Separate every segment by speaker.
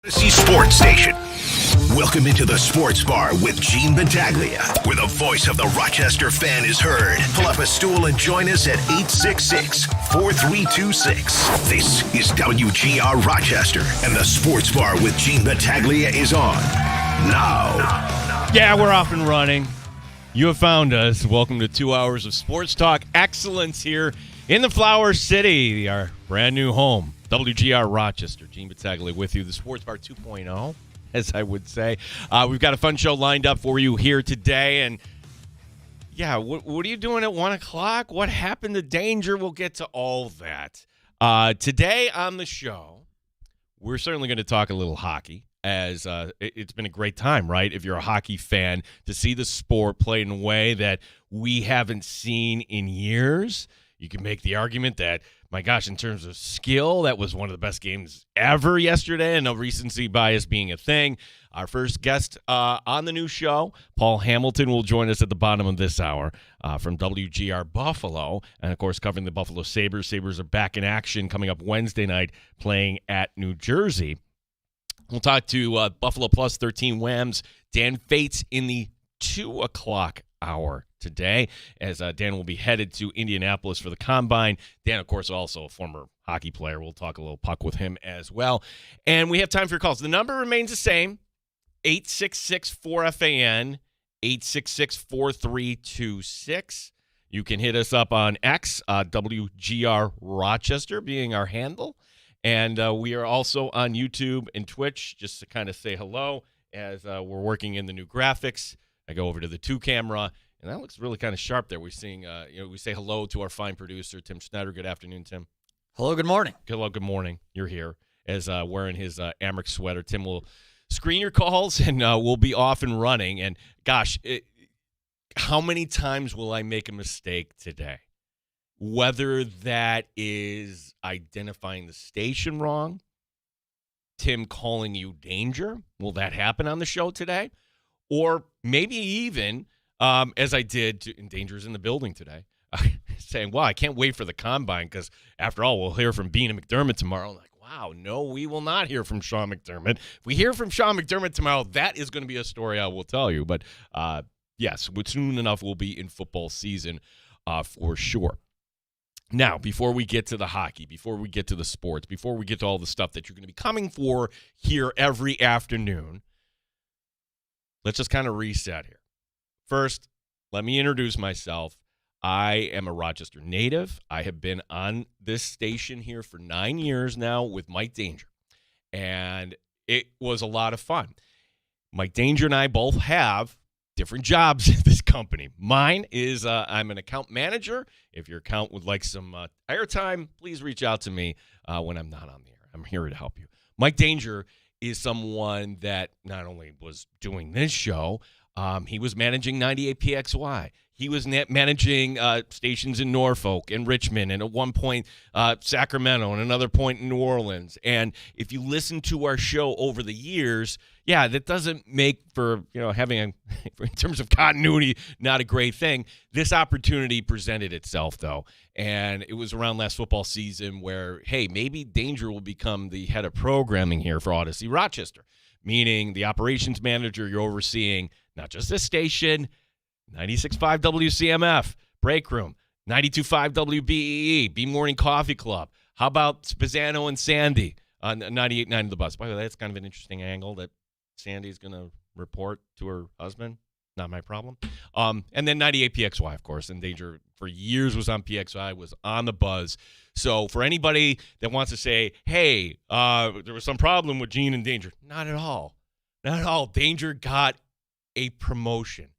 Speaker 1: Fantasy Sports Station. Welcome into the Sports Bar with Gene Battaglia, where the voice of the Rochester fan is heard. Pull up a stool and join us at 866-4326. This is WGR Rochester, and the Sports Bar with Gene Battaglia is on now.
Speaker 2: Yeah, we're off and running. You have found us. Welcome to 2 hours of sports talk excellence here in the Flower City, our brand new home. WGR Rochester. Gene Battaglia with you. The Sports Bar 2.0, as I would say. We've got a fun show lined up for you here today. And, yeah, what are you doing at 1 o'clock? What happened to Danger? We'll get to all that. Today on the show, we're certainly going to talk a little hockey, as it's been a great time, right, if you're a hockey fan, to see the sport played in a way that we haven't seen in years. You can make the argument that, my gosh, in terms of skill, that was one of the best games ever yesterday, and no recency bias being a thing. Our first guest on the new show, Paul Hamilton, will join us at the bottom of this hour from WGR Buffalo, and, of course, covering the Buffalo Sabres. Sabres are back in action coming up Wednesday night, playing at New Jersey. We'll talk to Buffalo Plus 13 Whams, Dan Fates, in the 2 o'clock hour today, as Dan will be headed to Indianapolis for the Combine. Dan, of course, also a former hockey player. We'll talk a little puck with him as well. And we have time for your calls. The number remains the same, 866-4FAN, 866-4326. You can hit us up on X, WGR Rochester being our handle. And we are also on YouTube and Twitch, just to kind of say hello as we're working in the new graphics. I go over to the 2-camera, and that looks really kind of sharp there. We're seeing, we say hello to our fine producer, Tim Schneider. Good afternoon, Tim.
Speaker 3: Hello, good morning.
Speaker 2: Hello, good morning. You're here as wearing his Amerks sweater. Tim will screen your calls, and we'll be off and running. And, gosh, how many times will I make a mistake today? Whether that is identifying the station wrong, Tim calling you Danger, will that happen on the show today? Or maybe even, as I did in Danger's in the building today, saying, well, I can't wait for the Combine because, after all, we'll hear from Bean and McDermott tomorrow. I'm like, wow, no, we will not hear from Sean McDermott. If we hear from Sean McDermott tomorrow, that is going to be a story I will tell you. But, yes, soon enough we'll be in football season for sure. Now, before we get to the hockey, before we get to the sports, before we get to all the stuff that you're going to be coming for here every afternoon, let's just kind of reset here. First, let me introduce myself. I am a Rochester native. I have been on this station here for 9 years now with Mike Danger, and it was a lot of fun. Mike Danger and I both have different jobs at this company. Mine is I'm an account manager. If your account would like some airtime, please reach out to me when I'm not on the air. I'm here to help you. Mike Danger is someone that not only was doing this show, he was managing 98PXY. He was managing stations in Norfolk and Richmond, and at one point Sacramento, and another point in New Orleans. And if you listen to our show over the years, yeah, that doesn't make for, having in terms of continuity, not a great thing. This opportunity presented itself, though, and it was around last football season where, hey, maybe Danger will become the head of programming here for Odyssey Rochester, meaning the operations manager. You're overseeing not just this station, 96.5 WCMF, Break Room, 92.5 WBEE, B Morning Coffee Club. How about Spazzano and Sandy on 98.9 The Bus? By the way, that's kind of an interesting angle that Sandy's going to report to her husband. Not my problem. And then 98PXY, of course, and Danger for years was on PXY, was on the Buzz. So for anybody that wants to say, hey, there was some problem with Gene and Danger, not at all. Not at all. Danger got a promotion.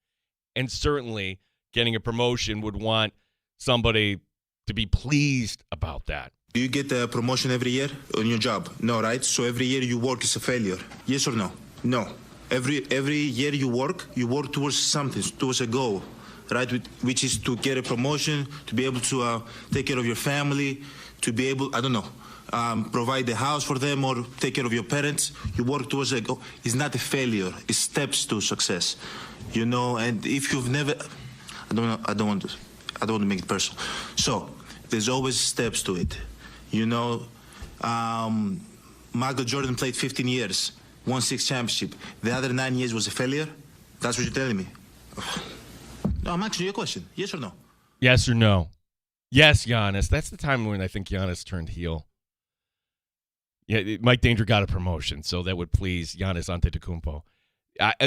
Speaker 2: And certainly getting a promotion would want somebody to be pleased about that.
Speaker 4: Do you get a promotion every year on your job? No, right? So every year you work is a failure. Yes or no? No. Every year you work towards something, towards a goal, right? Which is to get a promotion, to be able to take care of your family, to be able, provide the house for them or take care of your parents. You work towards a goal. It's not a failure. It's steps to success. And if you've never, I don't want to make it personal. So there's always steps to it. Michael Jordan played 15 years, won 6 championships. The other 9 years was a failure? That's what you're telling me? No, I'm asking you a question. Yes or no?
Speaker 2: Yes or no? Yes, Giannis. That's the time when I think Giannis turned heel. Yeah, Mike Danger got a promotion, so that would please Giannis Antetokounmpo.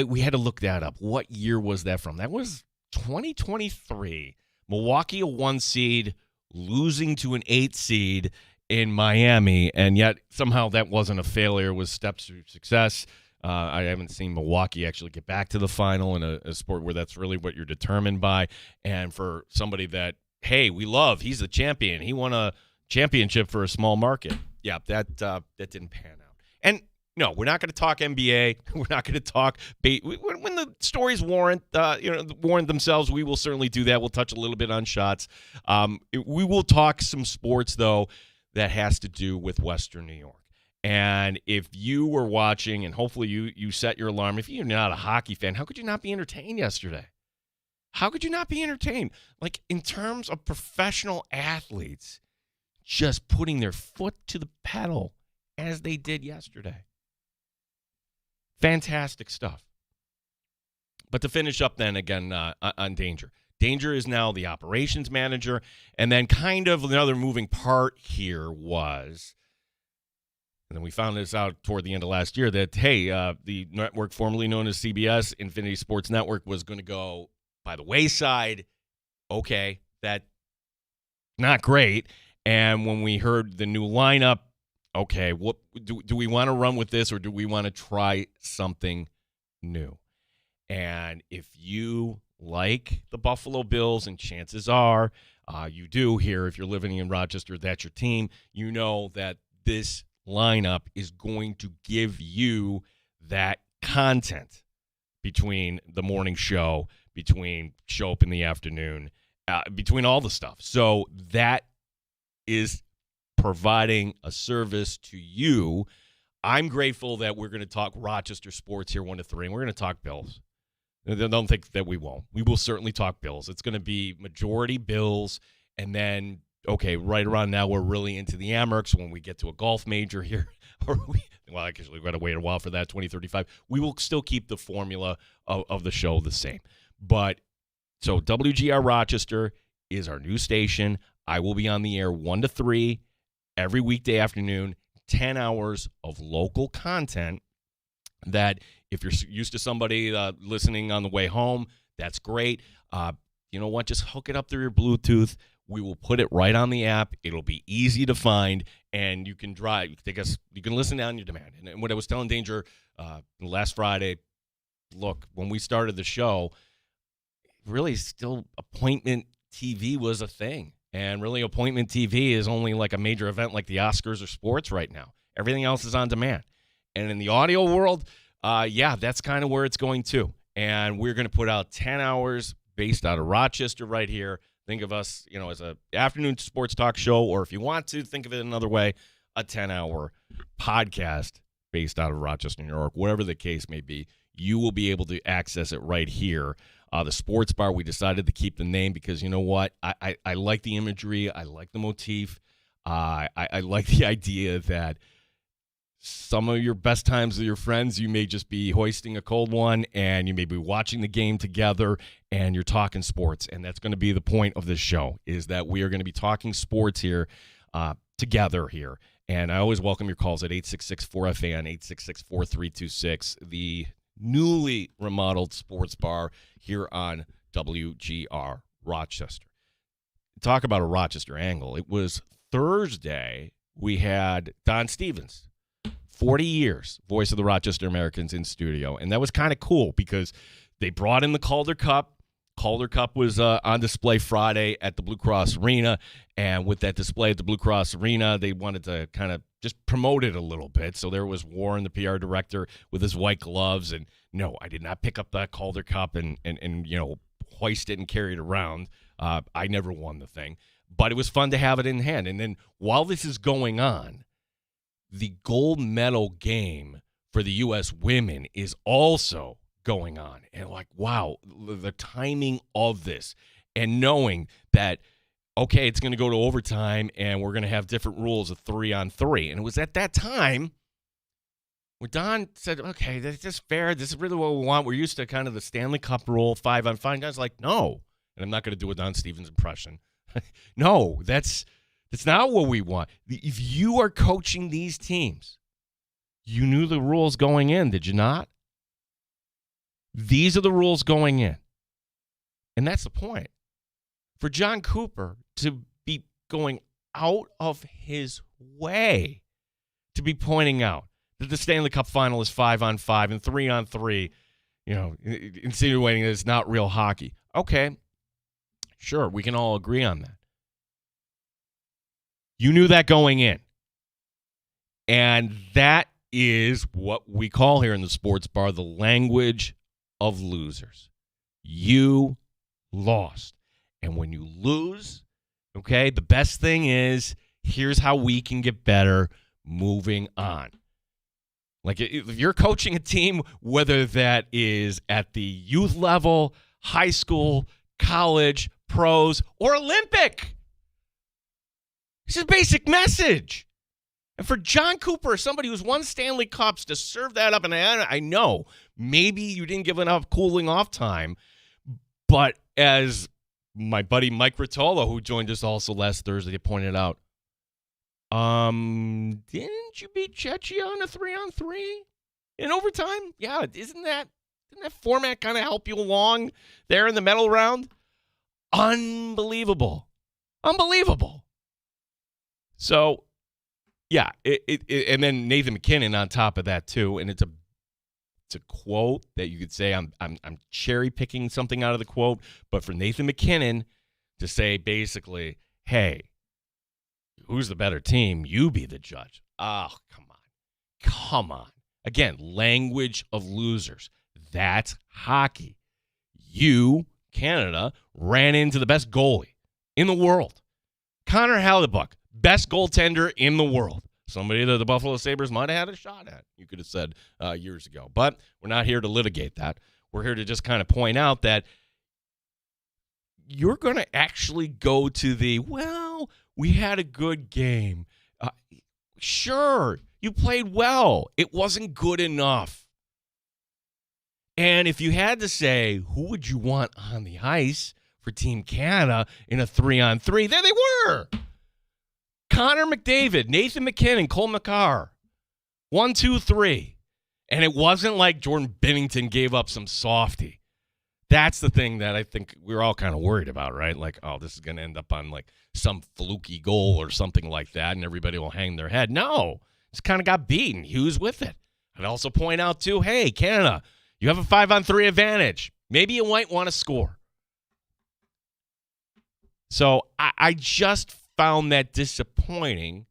Speaker 2: We had to look that up. What year was that from? That was 2023. Milwaukee, a 1 seed, losing to an 8 seed in Miami, and yet somehow that wasn't a failure. It was steps to success. I haven't seen Milwaukee actually get back to the final in a sport where that's really what you're determined by. And for somebody that, hey, we love, he's the champion. He won a championship for a small market. Yeah, that didn't pan out. And no, we're not going to talk NBA. We're not going to talk when the stories warrant themselves. We will certainly do that. We'll touch a little bit on shots. We will talk some sports though that has to do with Western New York. And if you were watching, and hopefully you set your alarm, if you're not a hockey fan, how could you not be entertained yesterday? How could you not be entertained? Like, in terms of professional athletes just putting their foot to the pedal as they did yesterday. Fantastic stuff. But to finish up then again on Danger. Danger is now the operations manager. And then kind of another moving part here was, and then we found this out toward the end of last year, that, hey, the network formerly known as CBS, Infinity Sports Network, was going to go by the wayside. Okay, that not great. And when we heard the new lineup, okay, what do we want to run with this, or do we want to try something new? And if you like the Buffalo Bills, and chances are you do here, if you're living in Rochester, that's your team, you know that this lineup is going to give you that content between the morning show, between show up in the afternoon, between all the stuff. So that is providing a service to you. I'm grateful that we're going to talk Rochester sports here 1 to 3, and we're going to talk Bills. Don't think that we won't. We will certainly talk Bills. It's going to be majority Bills, and then, okay, right around now we're really into the Amerks when we get to a golf major here. Actually, we've got to wait a while for that, 2035. We will still keep the formula of the show the same. But, so WGR Rochester is our new station. I will be on the air 1 to 3 every weekday afternoon, 10 hours of local content that if you're used to somebody listening on the way home, that's great. You know what? Just hook it up through your Bluetooth. We will put it right on the app. It'll be easy to find, and you can drive. I guess you can listen on your demand. And what I was telling Danger last Friday, look, when we started the show, really still appointment TV was a thing. And really, appointment TV is only like a major event like the Oscars or sports right now. Everything else is on demand. And in the audio world, that's kind of where it's going to. And we're going to put out 10 hours based out of Rochester right here. Think of us, as a afternoon sports talk show, or if you want to think of it another way, a 10-hour podcast based out of Rochester, New York. Whatever the case may be, you will be able to access it right here. The sports bar, we decided to keep the name because, you know what? I like the imagery. I like the motif. I like the idea that some of your best times with your friends, you may just be hoisting a cold one, and you may be watching the game together, and you're talking sports. And that's going to be the point of this show, is that we are going to be talking sports here together here. And I always welcome your calls at 866-4FAN, 866-4326, the newly remodeled sports bar here on WGR Rochester. Talk about a Rochester angle. It was Thursday. We had Don Stevens, 40 years, voice of the Rochester Americans, in studio. And that was kind of cool because they brought in the Calder Cup. Calder Cup was on display Friday at the Blue Cross Arena. And with that display at the Blue Cross Arena, they wanted to kind of just promote it a little bit. So there was Warren, the PR director, with his white gloves. And no, I did not pick up that Calder Cup and hoist it and carry it around. I never won the thing. But it was fun to have it in hand. And then while this is going on, the gold medal game for the U.S. women is also going on. And wow, the timing of this, and knowing that, okay, it's going to go to overtime and we're going to have different rules of 3-on-3. And it was at that time Where Don said, okay, this is fair. This is really what we want. We're used to kind of the Stanley Cup rule, 5-on-5. Guys like, no. And I'm not going to do a Don Stevens impression. No, that's not what we want. If you are coaching these teams, you knew the rules going in, did you not? These are the rules going in. And that's the point. For John Cooper to be going out of his way to be pointing out that the Stanley Cup final is 5-on-5 and 3-on-3, insinuating that it's not real hockey. Okay, sure, we can all agree on that. You knew that going in. And that is what we call here in the sports bar the language of losers. You lost. And when you lose, okay, the best thing is here's how we can get better moving on. Like if you're coaching a team, whether that is at the youth level, high school, college, pros, or Olympic, it's a basic message. And for John Cooper, somebody who's won Stanley Cups, to serve that up, and I know maybe you didn't give enough cooling off time, but as my buddy Mike Rotolo, who joined us also last Thursday, pointed out, didn't you beat Chechia on a 3-on-3 in overtime? Yeah, didn't that format kind of help you along there in the medal round? Unbelievable. So, yeah, and then Nathan McKinnon on top of that too, and it's a quote that you could say I'm cherry picking something out of the quote, but for Nathan McKinnon to say basically, hey, who's the better team? You be the judge. Oh, come on. Again, language of losers. That's hockey. You, Canada, ran into the best goalie in the world. Connor Hellebuyck, best goaltender in the world. Somebody that the Buffalo Sabres might have had a shot at, you could have said years ago. But we're not here to litigate that. We're here to just kind of point out that you're going to actually go to the, well, we had a good game. Sure, you played well. It wasn't good enough. And if you had to say, who would you want on the ice for Team Canada in a 3-on-3, there they were. Connor McDavid, Nathan McKinnon, Cole Makar. 1, 2, 3. And it wasn't like Jordan Binnington gave up some softy. That's the thing that I think we're all kind of worried about, right? Like, oh, this is going to end up on like some fluky goal or something like that, and everybody will hang their head. No, just kind of got beaten. Hughes with it. I'd also point out, too, hey, Canada, you have a 5-on-3 advantage. Maybe you might want to score. So I just found that disappointing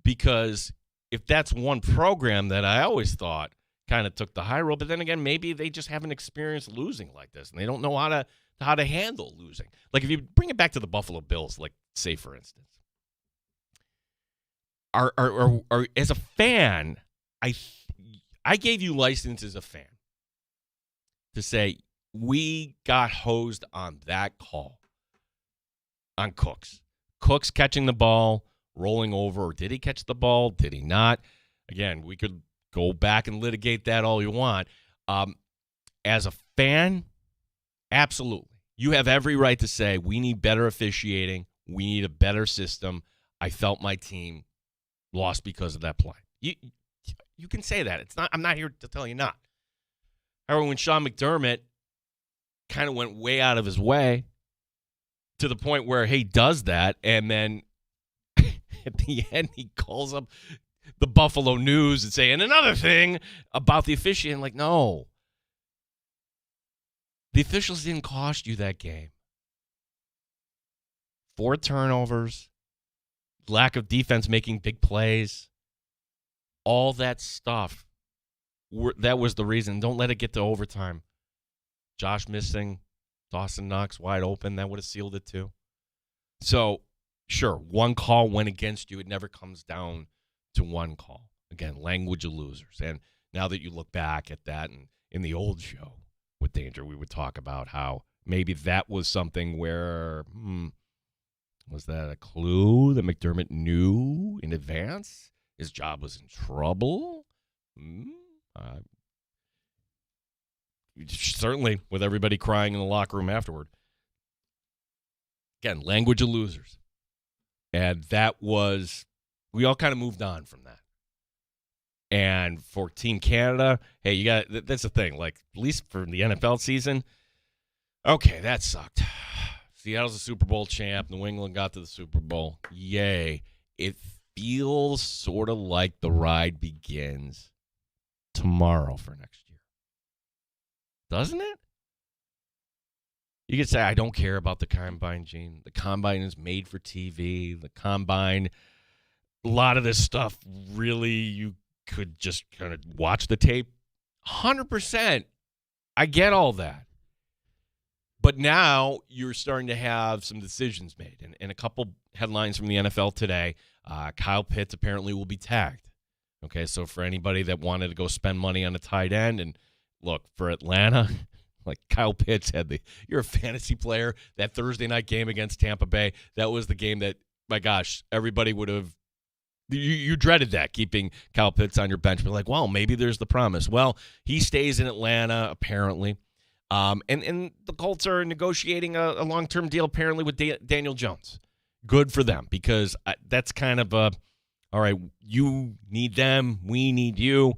Speaker 2: because if that's one program that I always thought kind of took the high road, but then again, maybe they just haven't experienced losing like this, and they don't know how to handle losing. Like if you bring it back to the Buffalo Bills, like say for instance, are as a fan, I gave you license as a fan to say we got hosed on that call on Cooks. Cooks catching the ball, rolling over. Or did he catch the ball? Did he not? Again, we could go back and litigate that all you want. As a fan, absolutely. You have every right to say we need better officiating. We need a better system. I felt my team lost because of that play. You can say that. It's not. I'm not here to tell you not. However, when Sean McDermott kind of went way out of his way to the point where he does that, and then at the end he calls up the Buffalo News and saying another thing about the officiating. Like, no. The officials didn't cost you that game. 4 turnovers, lack of defense making big plays, all that stuff. That was the reason. Don't let it get to overtime. Josh missing, Dawson Knox wide open. That would have sealed it too. So, sure, one call went against you. It never comes down to one call. Again, language of losers. And now that you look back at that, and in the old show with Danger, we would talk about how maybe that was something where, was that a clue that McDermott knew in advance? His job was in trouble? Uh, certainly, with everybody crying in the locker room afterward. Again, language of losers. And that was, we all kind of moved on from that. And for Team Canada, hey, you got, that's the thing. Like, at least for the NFL season, okay, that sucked. Seattle's a Super Bowl champ. New England got to the Super Bowl. Yay. It feels sort of like the ride begins tomorrow for next year. Doesn't it? You could say, I don't care about the Combine, Gene. The Combine is made for TV. The Combine, a lot of this stuff, really, you could just kind of watch the tape. 100%. I get all that. But now you're starting to have some decisions made. And a couple headlines from the NFL today. Kyle Pitts apparently will be tagged. Okay, so for anybody that wanted to go spend money on a tight end, and look, for Atlanta, like Kyle Pitts you're a fantasy player. That Thursday night game against Tampa Bay, that was the game that, my gosh, everybody would have, you dreaded that, keeping Kyle Pitts on your bench. But like, well, maybe there's the promise. Well, he stays in Atlanta, apparently. And the Colts are negotiating a long-term deal, apparently, with Daniel Jones. Good for them, because that's kind of a, all right, you need them, we need you.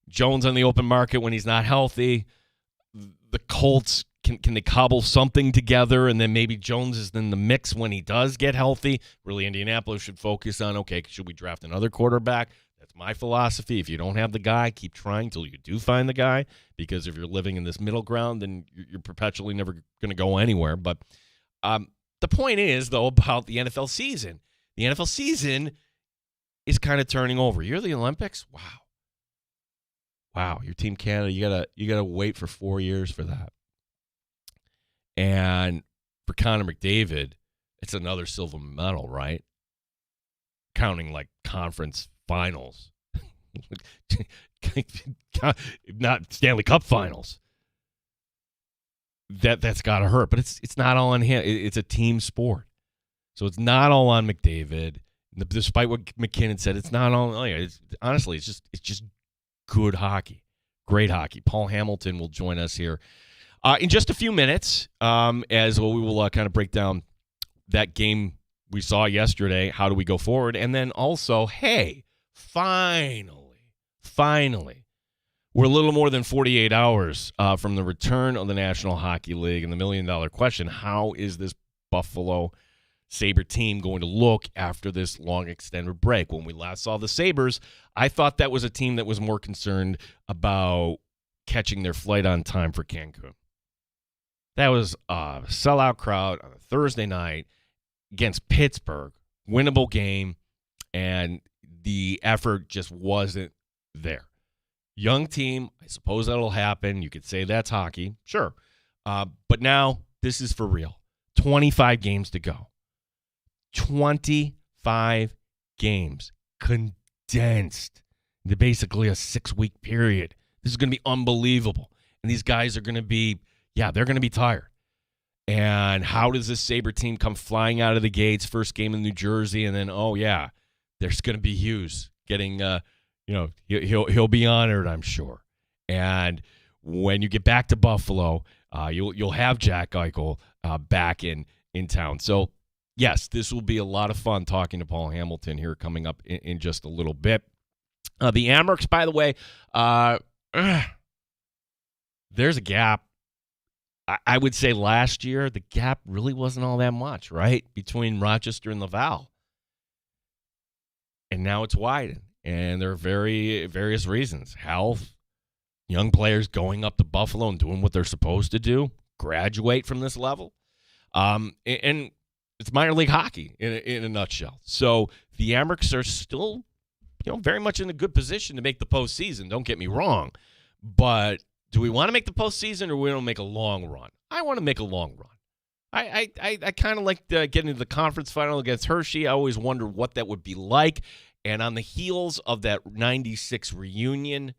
Speaker 2: Jones on the open market when he's not healthy. The Colts, can they cobble something together, and then maybe Jones is in the mix when he does get healthy? Really, Indianapolis should focus on, okay, should we draft another quarterback? That's my philosophy. If you don't have the guy, keep trying till you do find the guy, because if you're living in this middle ground, then you're perpetually never going to go anywhere. But the point is, though, about the NFL season. The NFL season is kind of turning over. You're the Olympics? Wow, your Team Canada, you gotta wait for 4 years for that. And for Connor McDavid, it's another silver medal, right? Counting like conference finals. Not Stanley Cup finals. That's gotta hurt. But it's not all on him. It's a team sport. So it's not all on McDavid. Despite what McKinnon said, it's not all. Honestly, it's just good hockey, great hockey. Paul Hamilton will join us here in just a few minutes, as well. We will kind of break down that game we saw yesterday. How do we go forward? And then also, hey, finally, we're a little more than 48 hours from the return of the National Hockey League, and the $1 million question: how is this Buffalo Sabre team going to look after this long extended break? When we last saw the Sabres, I thought that was a team that was more concerned about catching their flight on time for Cancun. That was a sellout crowd on a Thursday night against Pittsburgh, winnable game, and the effort just wasn't there. Young team, I suppose that'll happen. You could say that's hockey, sure. But now this is for real. 25 games to go. 25 games condensed into basically a 6-week period. This is going to be unbelievable. And these guys are going to be, they're going to be tired. And how does this Sabre team come flying out of the gates, first game in New Jersey, and then, there's going to be Hughes getting, he'll be honored, I'm sure. And when you get back to Buffalo, you'll have Jack Eichel back in town. So, yes, this will be a lot of fun talking to Paul Hamilton here coming up in just a little bit. The Amerks, by the way, there's a gap. I would say last year the gap really wasn't all that much, right, between Rochester and Laval. And now it's widened, and there are various reasons. Health, young players going up to Buffalo and doing what they're supposed to do, graduate from this level. And it's minor league hockey in a nutshell. So the Amerks are still, very much in a good position to make the postseason. Don't get me wrong. But do we want to make the postseason, or we don't make a long run? I want to make a long run. I kind of like getting to the conference final against Hershey. I always wondered what that would be like. And on the heels of that 96 reunion,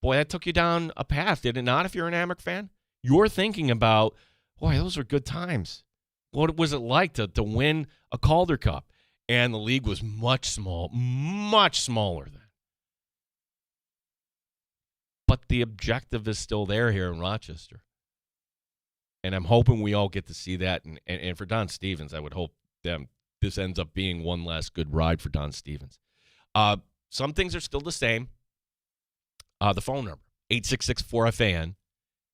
Speaker 2: boy, that took you down a path, did it not, if you're an Amerks fan? You're thinking about, boy, those were good times. What was it like to win a Calder Cup? And the league was much smaller then. But the objective is still there here in Rochester. And I'm hoping we all get to see that. And for Don Stevens, I would hope this ends up being one last good ride for Don Stevens. Some things are still the same. The phone number, 866-4FAN,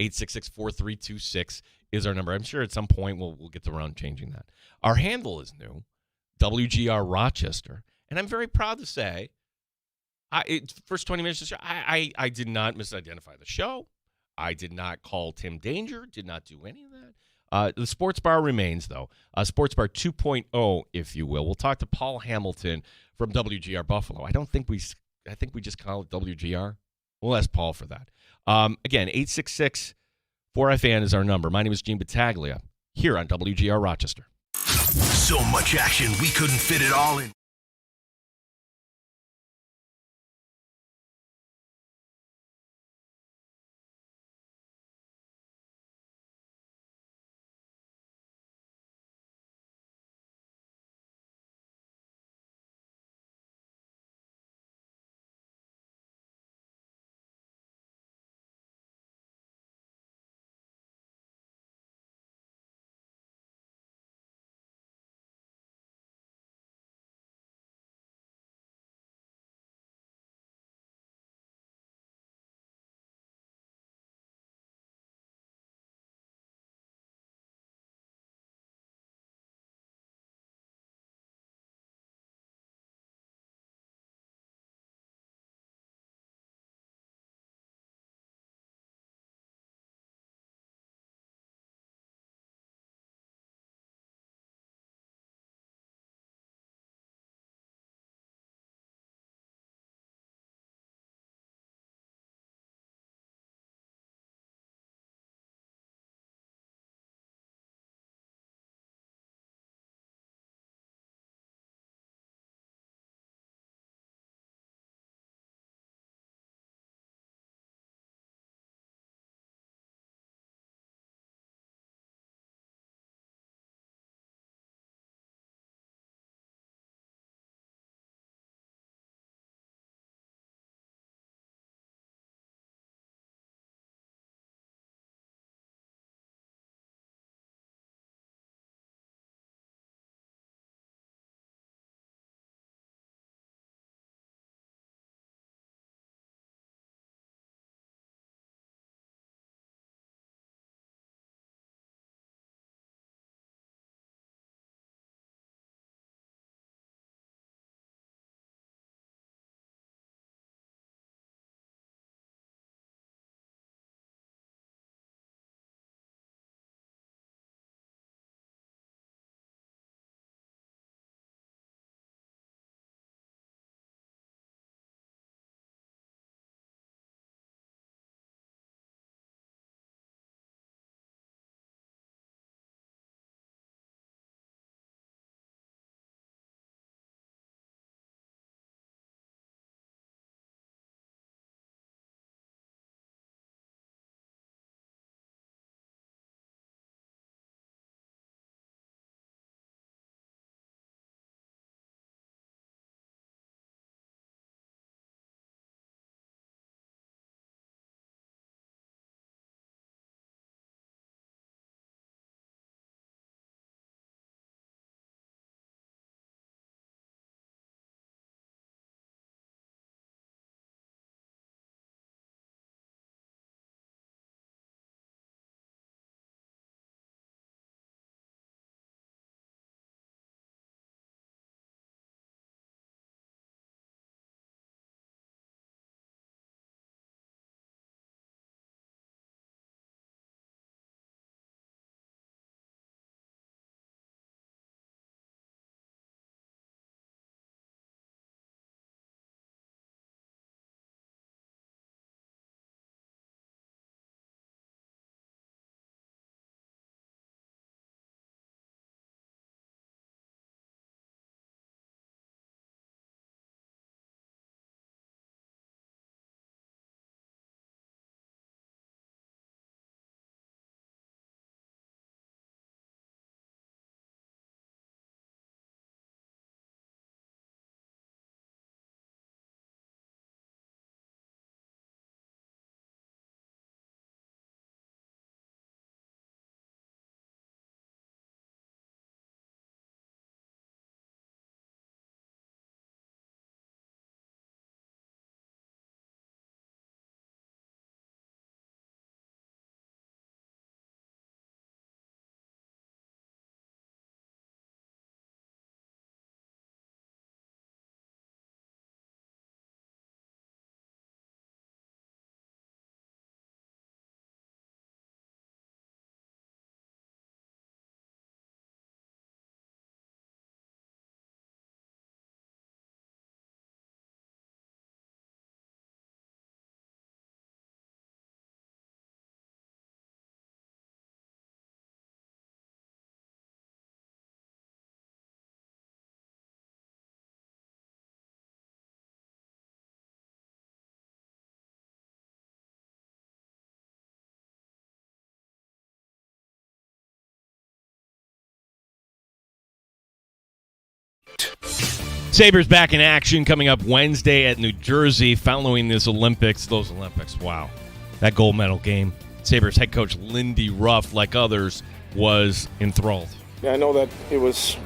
Speaker 2: 866-4326 is our number. I'm sure at some point we'll get around changing that. Our handle is new, WGR Rochester. And I'm very proud to say, first 20 minutes of the show, I did not misidentify the show. I did not call Tim Danger, did not do any of that. The sports bar remains, though. Sports bar 2.0, if you will. We'll talk to Paul Hamilton from WGR Buffalo. I think we just call it WGR. We'll ask Paul for that. Again, 866-4FAN is our number. My name is Gene Battaglia here on WGR Rochester.
Speaker 1: So much action, we couldn't fit it all in.
Speaker 2: Sabres back in action coming up Wednesday at New Jersey following those Olympics. Wow. That gold medal game. Sabres head coach Lindy Ruff, like others, was enthralled.
Speaker 3: I know that it was,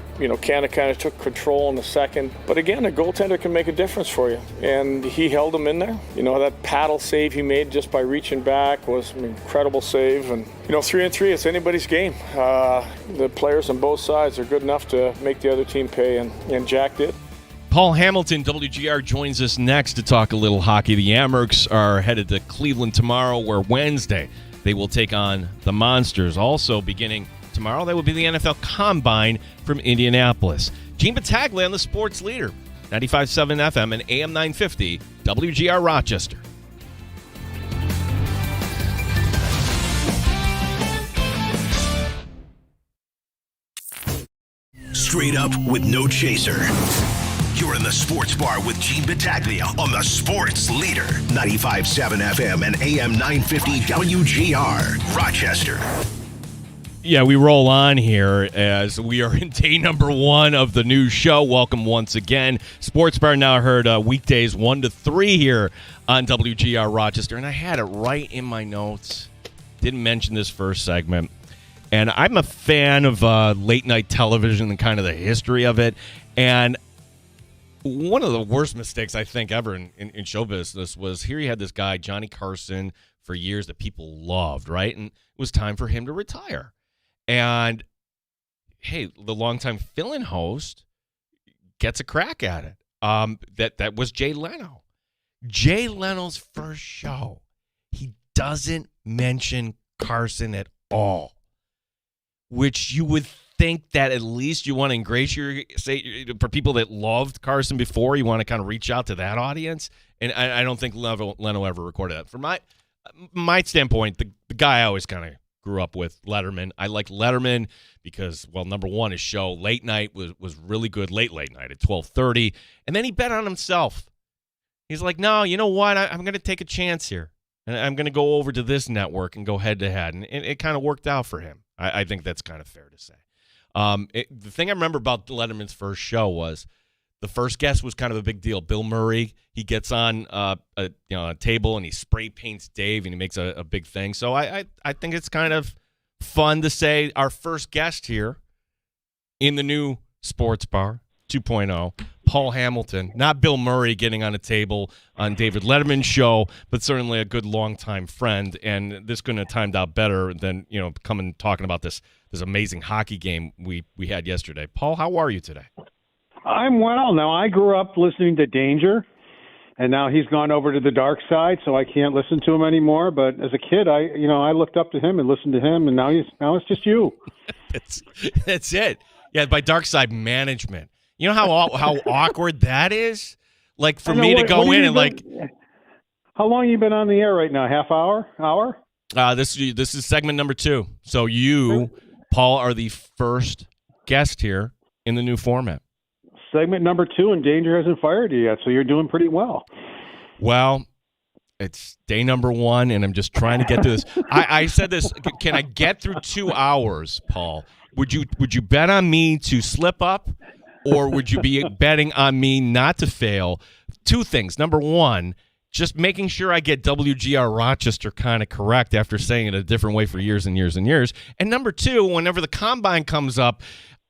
Speaker 3: Canada kind of took control in the second. But again, a goaltender can make a difference for you. And he held them in there. That paddle save he made just by reaching back was an incredible save. And, 3-3, it's anybody's game. The players on both sides are good enough to make the other team pay, and Jack did.
Speaker 2: Paul Hamilton, WGR, joins us next to talk a little hockey. The Amherst are headed to Cleveland tomorrow, where Wednesday they will take on the Monsters. Also beginning tomorrow, that will be the NFL Combine from Indianapolis. Gene Battaglia on the Sports Leader, 95.7 FM and AM 950, WGR Rochester.
Speaker 1: Straight up with no chaser. You're in the Sports Bar with Gene Battaglia on the Sports Leader, 95.7 FM and AM 950 WGR, Rochester.
Speaker 2: Yeah, we roll on here as we are in day number 1 of the new show. Welcome once again. Sports Bar now heard weekdays 1 to 3 here on WGR Rochester, and I had it right in my notes. Didn't mention this first segment. And I'm a fan of late-night television and kind of the history of it. And one of the worst mistakes I think ever in show business was here you had this guy, Johnny Carson, for years that people loved, right? And it was time for him to retire. And, hey, the longtime fill-in host gets a crack at it. That was Jay Leno. Jay Leno's first show, he doesn't mention Carson at all, which you would think that at least you want to ingratiate, say, for people that loved Carson before, you want to kind of reach out to that audience. And I don't think Leno ever recorded that. From my standpoint, the guy I always kind of grew up with, Letterman. I like Letterman because, well, number one, his show late night was really good, late night at 12:30, and then he bet on himself. He's like, no, you know what? I'm going to take a chance here, and I'm going to go over to this network and go head to head, and it kind of worked out for him. I think that's kind of fair to say. The thing I remember about Letterman's first show was the first guest was kind of a big deal. Bill Murray, he gets on a table and he spray paints Dave and he makes a big thing. So I think it's kind of fun to say our first guest here in the new Sports Bar 2.0, Paul Hamilton, not Bill Murray getting on a table on David Letterman's show, but certainly a good longtime friend. And this couldn't have timed out better than, coming talking about this amazing hockey game we had yesterday. Paul, how are you today?
Speaker 5: I'm well. Now, I grew up listening to Danger, and now he's gone over to the dark side, so I can't listen to him anymore. But as a kid, I looked up to him and listened to him, and now it's just you.
Speaker 2: That's it. Yeah, by dark side management. You know how awkward that is? Like for me to go in and like.
Speaker 5: How long have you been on the air right now? Half hour? Hour?
Speaker 2: This is segment number 2. So you, Paul, are the first guest here in the new format.
Speaker 5: Segment number 2, and Danger hasn't fired you yet, so you're doing pretty well.
Speaker 2: Well, it's day number 1, and I'm just trying to get through this. I said this. Can I get through 2 hours, Paul? Would you bet on me to slip up, or would you be betting on me not to fail? 2 things. Number 1, just making sure I get WGR Rochester kind of correct after saying it a different way for years and years and years. And number 2, whenever the Combine comes up,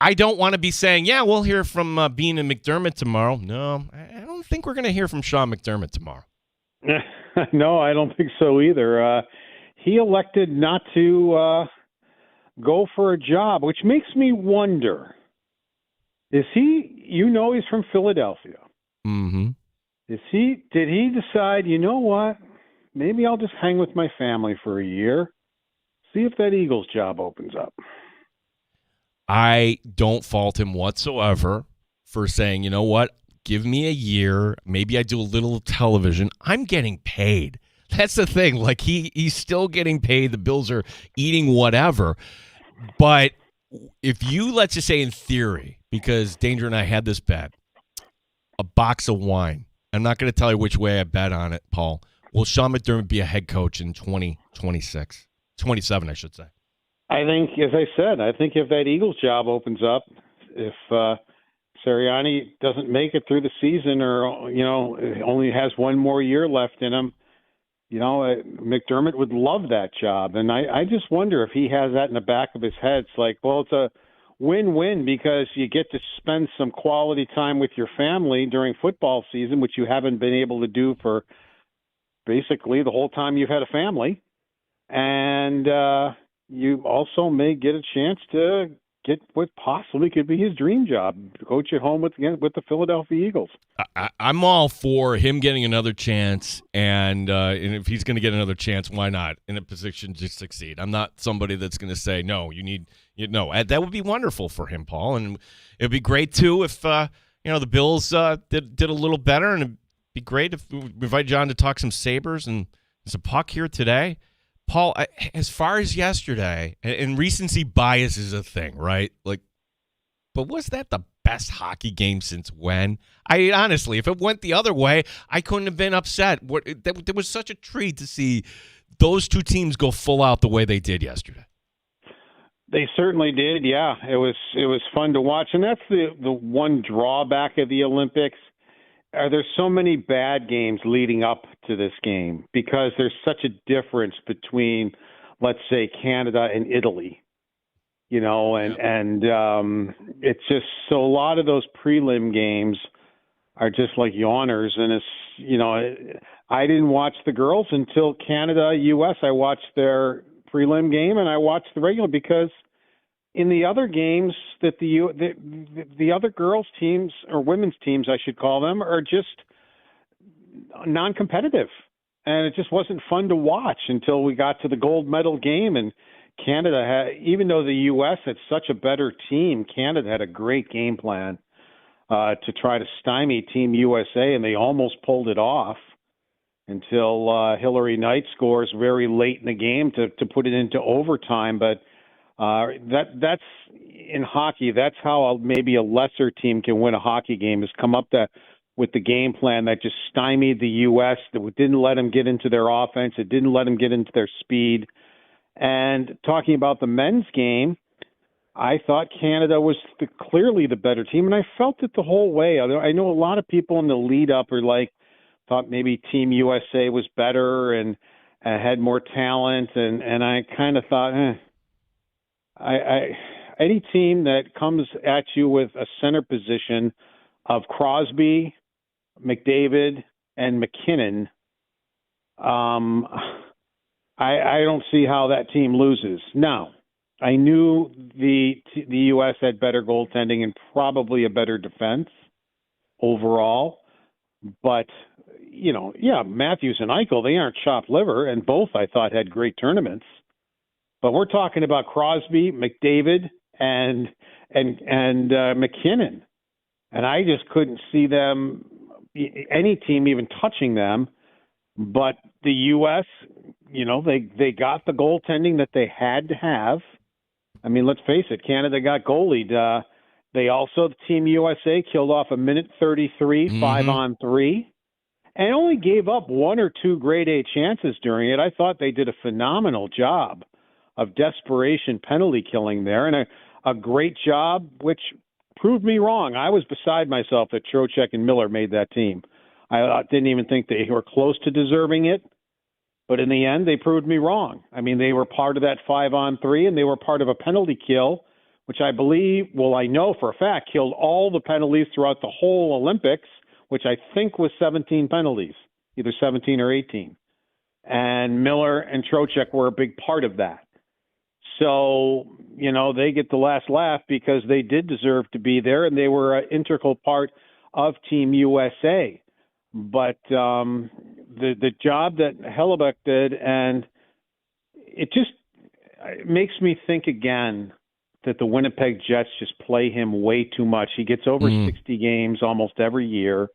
Speaker 2: I don't want to be saying, yeah, we'll hear from Bean and McDermott tomorrow. No, I don't think we're going to hear from Sean McDermott tomorrow.
Speaker 5: No, I don't think so either. He elected not to go for a job, which makes me wonder, he's from Philadelphia.
Speaker 2: Mm-hmm.
Speaker 5: Did he decide, you know what, maybe I'll just hang with my family for a year, see if that Eagles job opens up?
Speaker 2: I don't fault him whatsoever for saying, you know what, give me a year. Maybe I do a little television. I'm getting paid. That's the thing. Like he's still getting paid. The Bills are eating whatever. But if you, let's just say in theory, because Danger and I had this bet, a box of wine. I'm not going to tell you which way I bet on it, Paul. Will Sean McDermott be a head coach in 2026? 27, I should say. I
Speaker 5: think, as I said, if that Eagles job opens up, if Sirianni doesn't make it through the season, or only has one more year left in him, McDermott would love that job. And I just wonder if he has that in the back of his head. It's like, well, it's a win-win because you get to spend some quality time with your family during football season, which you haven't been able to do for basically the whole time you've had a family. And you also may get a chance to get what possibly could be his dream job, coach at home with the Philadelphia Eagles.
Speaker 2: I'm all for him getting another chance, and if he's going to get another chance, why not? In a position to succeed. I'm not somebody that's going to say, no, that would be wonderful for him, Paul, and it would be great, too, if the Bills did a little better, and it'd be great if we invite John to talk some Sabres, and there's a puck here today. Paul, as far as yesterday, and recency bias is a thing, right? But was that the best hockey game since when? Honestly, if it went the other way, I couldn't have been upset. There was such a treat to see those two teams go full out the way they did yesterday.
Speaker 5: They certainly did, yeah. It was fun to watch, and that's the one drawback of the Olympics. There's so many bad games leading up to this game because there's such a difference between, let's say, Canada and Italy, and it's just so a lot of those prelim games are just like yawners. And it's, I didn't watch the girls until Canada-US. I watched their prelim game and I watched the regular because in the other games that the other girls teams or women's teams, I should call them, are just non-competitive. And it just wasn't fun to watch until we got to the gold medal game. And Canada even though the U.S. had such a better team, Canada had a great game plan to try to stymie Team USA, and they almost pulled it off until Hillary Knight scores very late in the game to put it into overtime. But that's in hockey. That's how maybe a lesser team can win a hockey game, is come up with the game plan that just stymied the U.S., that didn't let them get into their offense. It didn't let them get into their speed. And talking about the men's game, I thought Canada was clearly the better team, and I felt it the whole way. I know a lot of people in the lead up thought maybe Team USA was better and had more talent, and I kind of thought, any team that comes at you with a center position of Crosby, McDavid, and McKinnon, I don't see how that team loses. Now, I knew the U.S. had better goaltending and probably a better defense overall, but Matthews and Eichel, they aren't chopped liver, and both I thought had great tournaments. But we're talking about Crosby, McDavid, and McKinnon, and I just couldn't see any team even touching them. But the U.S., they got the goaltending that they had to have. I mean, let's face it, Canada got goalied. They also, Team USA, killed off a minute 33, 5-on-3, and only gave up one or two grade A chances during it. I thought they did a phenomenal job of desperation penalty killing there, and a great job, which proved me wrong. I was beside myself that Trocheck and Miller made that team. I didn't even think they were close to deserving it, but in the end, they proved me wrong. I mean, they were part of that 5-on-3, and they were part of a penalty kill, which I know for a fact, killed all the penalties throughout the whole Olympics, which I think was 17 penalties, either 17 or 18. And Miller and Trocheck were a big part of that. So, they get the last laugh because they did deserve to be there, and they were an integral part of Team USA. But the job that Hellebuck did, and it just makes me think again that the Winnipeg Jets just play him way too much. He gets over 60 games almost every year,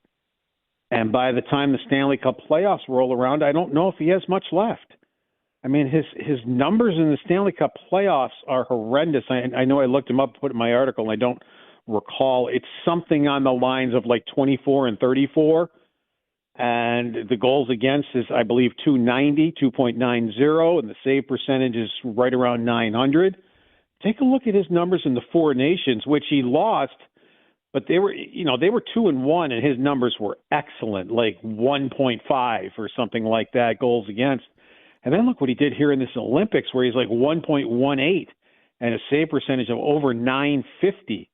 Speaker 5: and by the time the Stanley Cup playoffs roll around, I don't know if he has much left. I mean, his numbers in the Stanley Cup playoffs are horrendous. I know I looked him up, put it in my article, and I don't recall. It's something on the lines of like 24 and 34. And the goals against is, I believe, 2.90, and the save percentage is right around 900. Take a look at his numbers in the Four Nations, which he lost But they were 2-1, and his numbers were excellent, like 1.5 or something like that, goals against. And then look what he did here in this Olympics, where he's like 1.18 and a save percentage of over 950.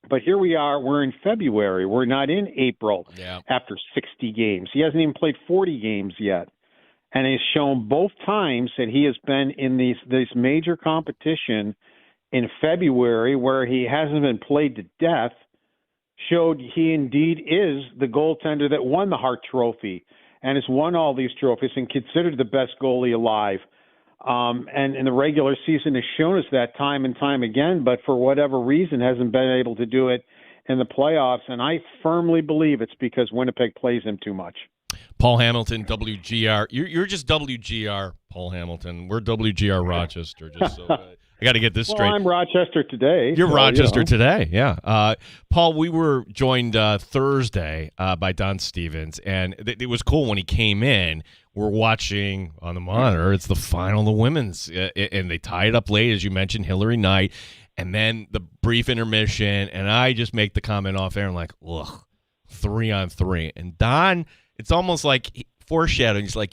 Speaker 5: But here we are. We're in February. We're not in April after 60 games. He hasn't even played 40 games yet. And he's shown both times that he has been in this major competition in February where he hasn't been played to death, showed he indeed is the goaltender that won the Hart Trophy and has won all these trophies and considered the best goalie alive. And in the regular season has shown us that time and time again, but for whatever reason hasn't been able to do it in the playoffs. And I firmly believe it's because Winnipeg plays him too much.
Speaker 2: Paul Hamilton, WGR. You're just WGR, Paul Hamilton. We're WGR Rochester. Just so I got to get this straight.
Speaker 5: Well, I'm Rochester today.
Speaker 2: You're Rochester today, yeah. Paul, we were joined Thursday by Don Stevens, and it was cool when he came in. We're watching on the monitor. It's the final of the women's, and they tie it up late, as you mentioned, Hillary Knight, and then the brief intermission, and I just make the comment off air, I'm like, ugh, 3-on-3. And Don, it's almost like foreshadowing. He's like,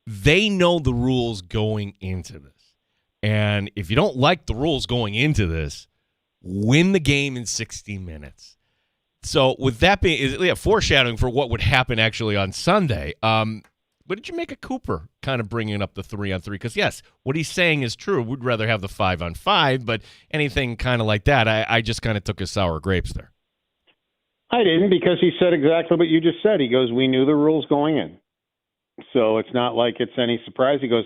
Speaker 2: they know the rules going into this. And if you don't like the rules going into this, win the game in 60 minutes. So with that being foreshadowing for what would happen actually on Sunday, what did you make of Cooper kind of bringing up the 3-on-3? Because, yes, what he's saying is true. We'd rather have the 5-on-5, but anything kind of like that, I just kind of took his sour grapes there.
Speaker 5: I didn't, because he said exactly what you just said. He goes, we knew the rules going in. So it's not like it's any surprise. He goes,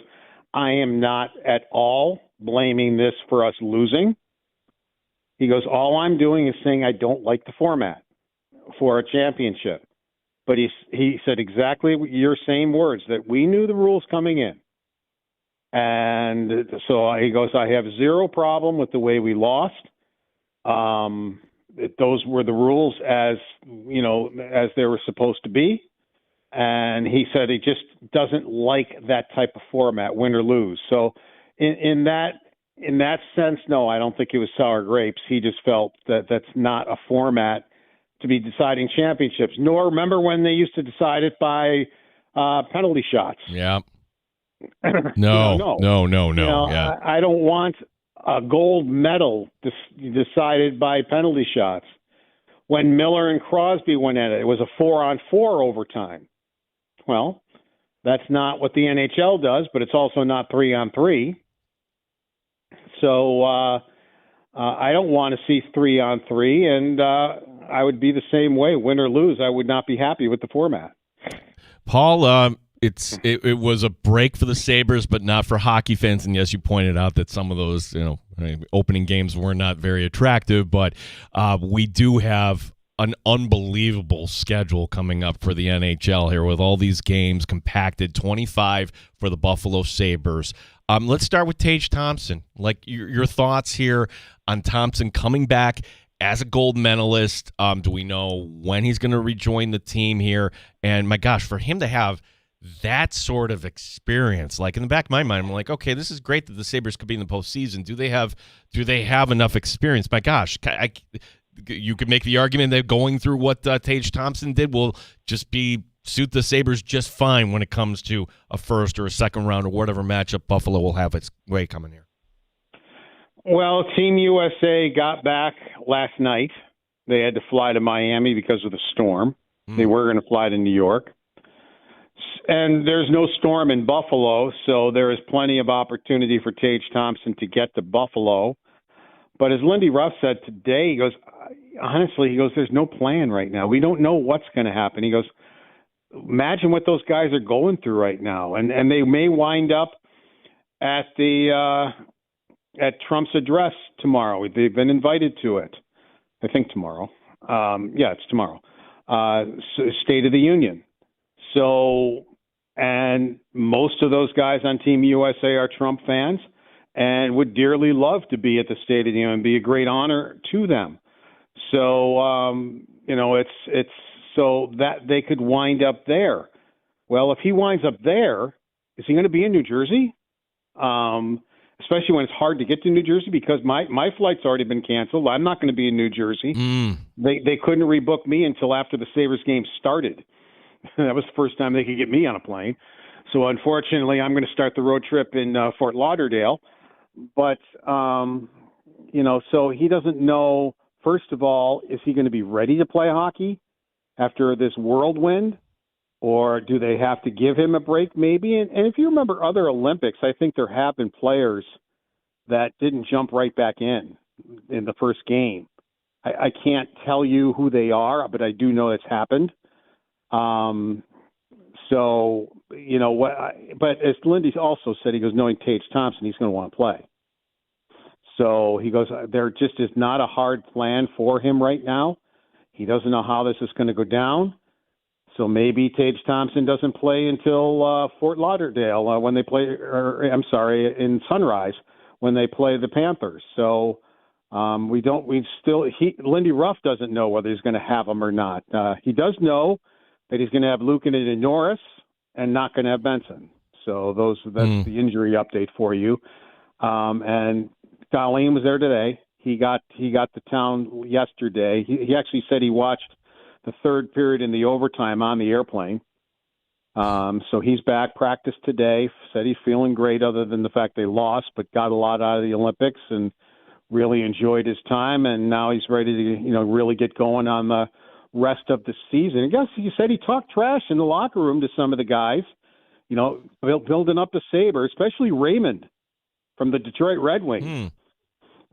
Speaker 5: I am not at all blaming this for us losing. He goes, all I'm doing is saying I don't like the format for a championship. But he said exactly your same words, that we knew the rules coming in. And so he goes, I have zero problem with the way we lost. Those were the rules as they were supposed to be. And he said he just doesn't like that type of format, win or lose. So in that sense, no, I don't think it was sour grapes. He just felt that that's not a format to be deciding championships. Nor remember when they used to decide it by penalty shots.
Speaker 2: Yeah. No. Yeah.
Speaker 5: I don't want a gold medal decided by penalty shots. When Miller and Crosby went at it, it was a 4-on-4 overtime. Well, that's not what the NHL does, but it's also not 3-on-3. So I don't want to see 3-on-3, and I would be the same way, win or lose. I would not be happy with the format.
Speaker 2: Paul, it was a break for the Sabres, but not for hockey fans. And yes, you pointed out that some of those opening games were not very attractive, but we do have an unbelievable schedule coming up for the NHL here with all these games compacted, 25 for the Buffalo Sabres. Let's start with Tage Thompson. Like your thoughts here on Thompson coming back as a gold medalist. Do we know when he's going to rejoin the team here? And my gosh, for him to have that sort of experience, like in the back of my mind, I'm like, okay, this is great that the Sabres could be in the postseason. Do they have enough experience? My gosh, you could make the argument that going through what Tage Thompson did will just suit the Sabres just fine when it comes to a first or a second round or whatever matchup Buffalo will have its way coming here.
Speaker 5: Well, Team USA got back last night. They had to fly to Miami because of the storm. They were going to fly to New York. And there's no storm in Buffalo, so there is plenty of opportunity for Tage Thompson to get to Buffalo. But as Lindy Ruff said today, he goes, honestly, there's no plan right now. We don't know what's going to happen. He goes, imagine what those guys are going through right now. And they may wind up at Trump's address tomorrow. They've been invited to it. I think tomorrow. It's tomorrow. State of the Union. So, and most of those guys on Team USA are Trump fans and would dearly love to be at the State of the Union and be a great honor to them. So, it's so that they could wind up there. Well, if he winds up there, is he going to be in New Jersey? especially when it's hard to get to New Jersey because my flight's already been canceled. I'm not going to be in New Jersey. They couldn't rebook me until after the Sabres game started. That was the first time they could get me on a plane. So unfortunately, I'm going to start the road trip in Fort Lauderdale. But, so he doesn't know, first of all, is he going to be ready to play hockey after this whirlwind? Or do they have to give him a break maybe? And if you remember other Olympics, I think there have been players that didn't jump right back in the first game. I can't tell you who they are, but I do know it's happened. But as Lindy also said, he goes, knowing Tage Thompson, he's going to want to play. So he goes, there just is not a hard plan for him right now. He doesn't know how this is going to go down. So maybe Tage Thompson doesn't play until Fort Lauderdale when they play, in Sunrise when they play the Panthers. So Lindy Ruff doesn't know whether he's going to have him or not. He does know that he's going to have Luukkonen and Norris and not going to have Benson. So that's the injury update for you. And Darlene was there today. He got to town yesterday. He actually said he watched the third period in the overtime on the airplane. So he's back, practiced today, said he's feeling great other than the fact they lost, but got a lot out of the Olympics and really enjoyed his time. And now he's ready to, really get going on the rest of the season. I guess he said he talked trash in the locker room to some of the guys, building up the Sabres, especially Raymond from the Detroit Red Wings.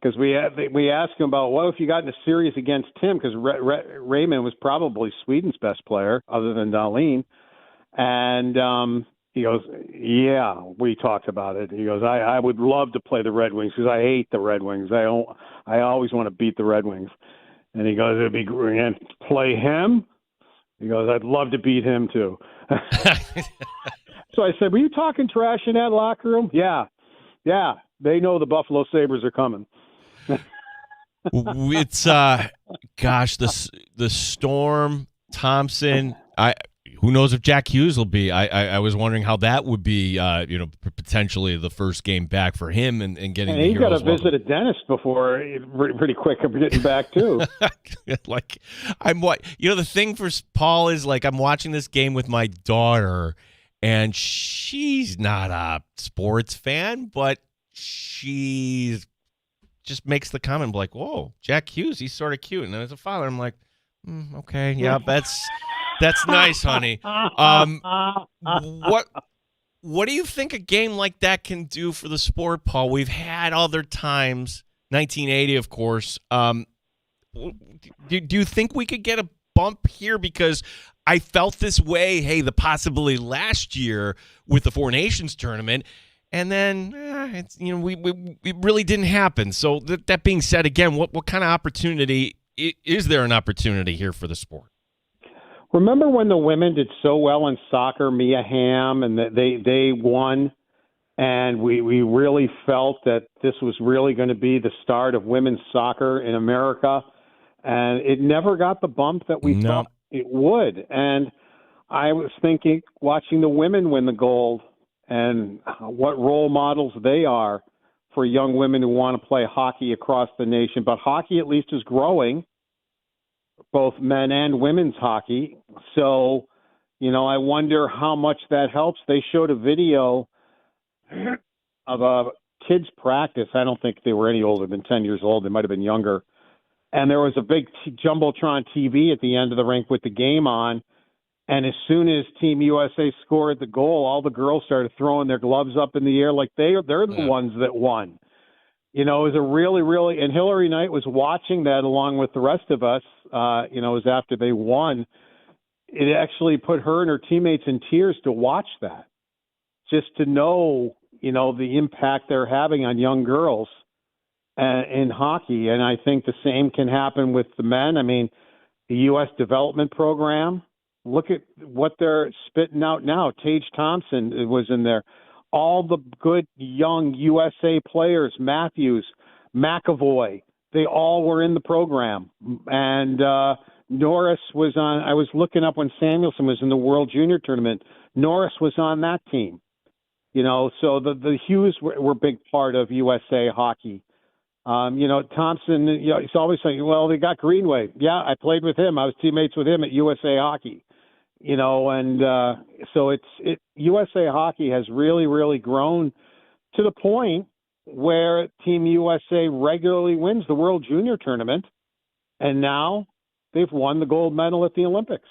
Speaker 5: Because we asked him about, what if you got in a series against Tim? Because Raymond was probably Sweden's best player other than Dahlin. And he goes, yeah, we talked about it. He goes, I would love to play the Red Wings because I hate the Red Wings. I always want to beat the Red Wings. And he goes, it'd be great. And play him? He goes, I'd love to beat him too. So I said, were you talking trash in that locker room? Yeah. They know the Buffalo Sabres are coming.
Speaker 2: It's the Storm, Thompson. Who knows if Jack Hughes will be? I was wondering how that would be. Potentially the first game back for him and getting. And
Speaker 5: he got to visit a dentist before pretty quick. I'm getting back too.
Speaker 2: The thing for Paul is I'm watching this game with my daughter, and she's not a sports fan, but she's just makes the comment like, "Whoa, Jack Hughes, he's sort of cute." And then as a father, I'm like, "Okay, yeah, that's nice, honey." What do you think a game like that can do for the sport, Paul? We've had other times, 1980, of course. Do you think we could get a bump here? Because I felt this way, the possibility last year with the Four Nations tournament. And then it really didn't happen. So that being said, again, what kind of opportunity is there an opportunity here for the sport?
Speaker 5: Remember when the women did so well in soccer, Mia Hamm, and they won, and we really felt that this was really going to be the start of women's soccer in America, and it never got the bump that we thought it would. And I was thinking, watching the women win the gold, and what role models they are for young women who want to play hockey across the nation. But hockey at least is growing, both men and women's hockey. So, I wonder how much that helps. They showed a video of a kid's practice. I don't think they were any older than 10 years old. They might have been younger. And there was a big Jumbotron TV at the end of the rink with the game on. And as soon as Team USA scored the goal, all the girls started throwing their gloves up in the air like they're the ones that won. It was a really, really – and Hillary Knight was watching that along with the rest of us, it was after they won. It actually put her and her teammates in tears to watch that, just to know, the impact they're having on young girls in hockey. And I think the same can happen with the men. I mean, the U.S. development program – look at what they're spitting out now. Tage Thompson was in there. All the good young USA players, Matthews, McAvoy, they all were in the program. And Norris was on. I was looking up when Samuelson was in the World Junior Tournament. Norris was on that team. So the Hughes were a big part of USA hockey. Thompson, he's always saying, well, they got Greenway. Yeah, I played with him. I was teammates with him at USA Hockey. So USA Hockey has really, really grown to the point where Team USA regularly wins the World Junior Tournament, and now they've won the gold medal at the Olympics.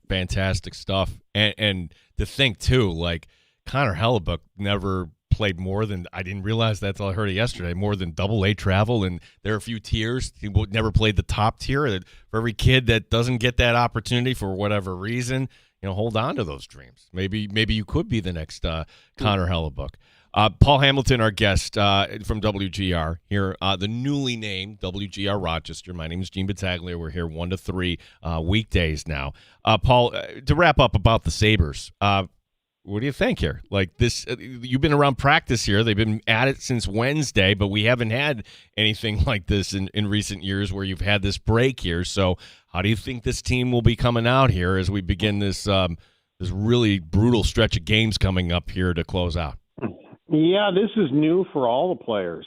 Speaker 2: Fantastic stuff. And to think, too, like Connor Hellebuck never played more than, I didn't realize that until I heard it yesterday, more than Double-A travel, and there are a few tiers. He never played the top tier. For every kid that doesn't get that opportunity for whatever reason, hold on to those dreams. Maybe you could be the next Connor Hellebuck. Paul Hamilton, our guest from WGR here, the newly named WGR Rochester. My name is Gene Battaglia. We're here 1 to 3 weekdays now. Paul, to wrap up about the Sabres, what do you think here? Like this, you've been around practice here. They've been at it since Wednesday, but we haven't had anything like this in recent years where you've had this break here. So how do you think this team will be coming out here as we begin this really brutal stretch of games coming up here to close out?
Speaker 5: Yeah, this is new for all the players.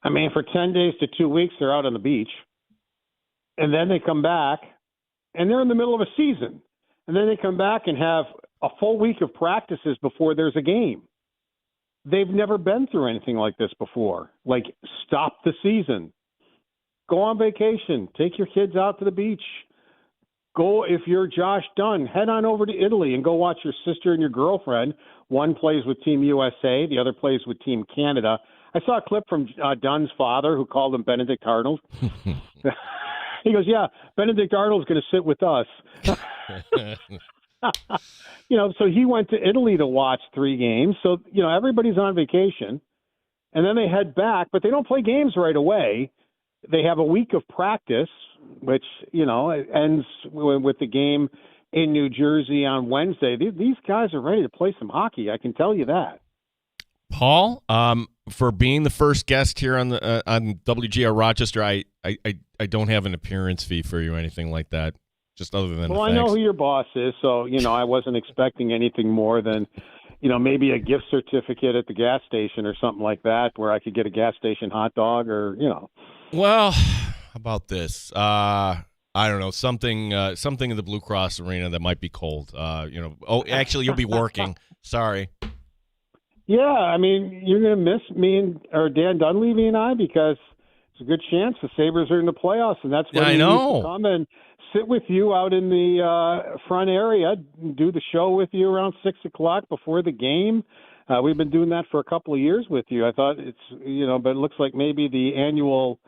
Speaker 5: I mean, for 10 days to 2 weeks, they're out on the beach. And then they come back, and they're in the middle of a season. And then they come back and have a full week of practices before there's a game. They've never been through anything like this before. Like, stop the season. Go on vacation. Take your kids out to the beach. Go, if you're Josh Dunn, head on over to Italy and go watch your sister and your girlfriend. One plays with Team USA, the other plays with Team Canada. I saw a clip from Dunn's father who called him Benedict Arnold. He goes, yeah, Benedict Arnold's going to sit with us. So he went to Italy to watch 3 games. So, everybody's on vacation. And then they head back, but they don't play games right away. They have a week of practice, which, it ends with the game in New Jersey on Wednesday. These guys are ready to play some hockey. I can tell you that.
Speaker 2: Paul, for being the first guest here on WGR Rochester, I don't have an appearance fee for you or anything like that. Just other than
Speaker 5: I know who your boss is, so I wasn't expecting anything more than maybe a gift certificate at the gas station or something like that, where I could get a gas station hot dog or
Speaker 2: Well, how about this? I don't know, something in the Blue Cross Arena that might be cold. Oh, actually, you'll be working. Sorry.
Speaker 5: Yeah, I mean, you're going to miss me or Dan Dunleavy and I, because it's a good chance the Sabres are in the playoffs, and that's when we need to come and sit with you out in the front area, do the show with you around 6 o'clock before the game. We've been doing that for a couple of years with you. I thought it's, but it looks like maybe the annual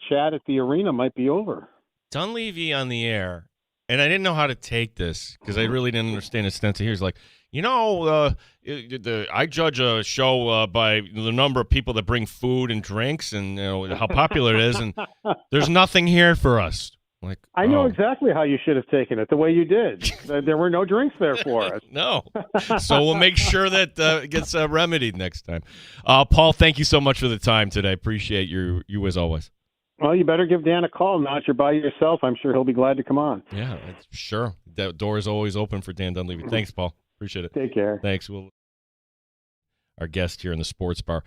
Speaker 5: chat at the arena might be over.
Speaker 2: Dunleavy on the air, and I didn't know how to take this because I really didn't understand his stance. He's like, I judge a show by the number of people that bring food and drinks and how popular it is, and there's nothing here for us. Like,
Speaker 5: I know exactly how you should have taken it, the way you did. There were no drinks there for us.
Speaker 2: No. So we'll make sure that gets remedied next time. Paul, thank you so much for the time today. Appreciate you as always.
Speaker 5: Well, you better give Dan a call now that you're by yourself. I'm sure he'll be glad to come on.
Speaker 2: Yeah, sure. That door is always open for Dan Dunleavy. Thanks, Paul. Appreciate it.
Speaker 5: Take care.
Speaker 2: Thanks. Our guest here in the sports bar.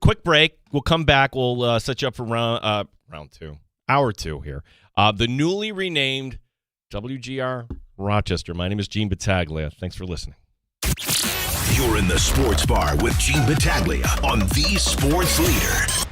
Speaker 2: Quick break. We'll come back. We'll set you up for round 2. Hour 2 here. The newly renamed WGR Rochester. My name is Gene Battaglia. Thanks for listening.
Speaker 1: You're in the sports bar with Gene Battaglia on the Sports Leader.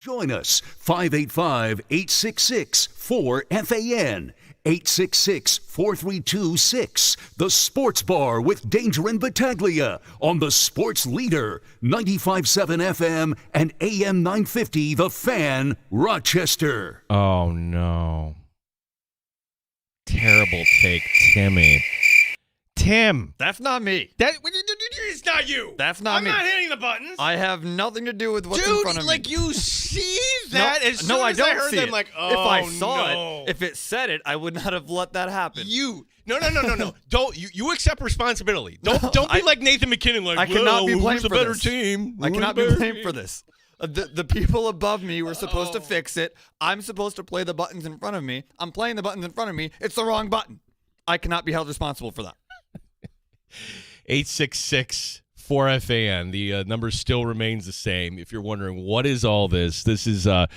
Speaker 6: Join us, 585-866-4FAN, 866-432-6, The Sports Bar with Danger and Battaglia on the Sports Leader, 95.7 FM and AM 950, The Fan, Rochester.
Speaker 2: Oh, no. Terrible take, Timmy. Tim.
Speaker 7: That's not me.
Speaker 2: It's not you.
Speaker 7: That's not me.
Speaker 2: I'm not hitting the buttons.
Speaker 7: I have nothing to do with what's
Speaker 2: Dude,
Speaker 7: in front of me.
Speaker 2: like you see that?
Speaker 7: No,
Speaker 2: as soon
Speaker 7: I
Speaker 2: as
Speaker 7: don't
Speaker 2: I heard
Speaker 7: see
Speaker 2: that,
Speaker 7: it.
Speaker 2: I'm like, oh,
Speaker 7: if I saw
Speaker 2: no.
Speaker 7: it, if it said it, I would not have let that happen.
Speaker 2: No. Don't you accept responsibility. Don't be like Nathan McKinnon. Like,
Speaker 7: I cannot be blamed
Speaker 2: who's the
Speaker 7: for
Speaker 2: better
Speaker 7: this.
Speaker 2: team?
Speaker 7: I
Speaker 2: Who's
Speaker 7: cannot
Speaker 2: the
Speaker 7: be
Speaker 2: better
Speaker 7: blamed
Speaker 2: team?
Speaker 7: for this. The people above me were supposed to fix it. I'm supposed to play the buttons in front of me. I'm playing the buttons in front of me. It's the wrong button. I cannot be held responsible for that.
Speaker 2: 866-4FAN. The number still remains the same. If you're wondering what is all this, this is the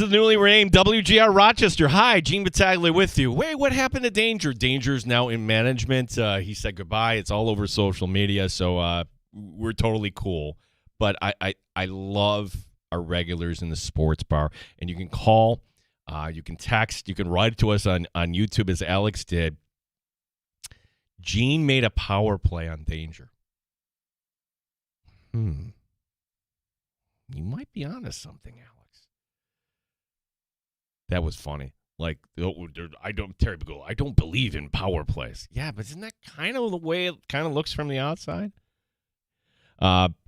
Speaker 2: newly renamed WGR Rochester. Hi, Gene Battaglia with you. Wait, what happened to Danger? Danger's now in management. He said goodbye. It's all over social media, so we're totally cool. But I love our regulars in the sports bar, and you can call, you can text, you can write to us on YouTube as Alex did. Gene made a power play on Danger. You might be onto something, Alex. That was funny. Like, Terry Pagula, I don't believe in power plays. Yeah, but isn't that kind of the way it kind of looks from the outside?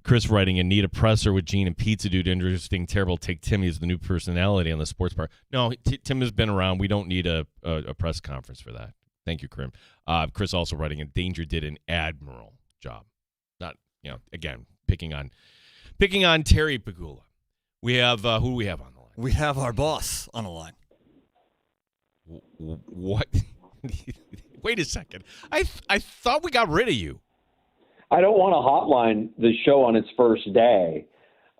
Speaker 2: Chris writing, and need a presser with Gene and Pizza Dude. Interesting, terrible take. Timmy is the new personality on the sports bar. No, Tim has been around. We don't need a press conference for that. Thank you, Krim. Chris also writing, and Danger did an admirable job. Not, again, picking on Terry Pagula. We have who do we have on the line?
Speaker 7: We have our boss on the line.
Speaker 2: What? Wait a second. I thought we got rid of you.
Speaker 8: I don't want to hotline the show on its first day,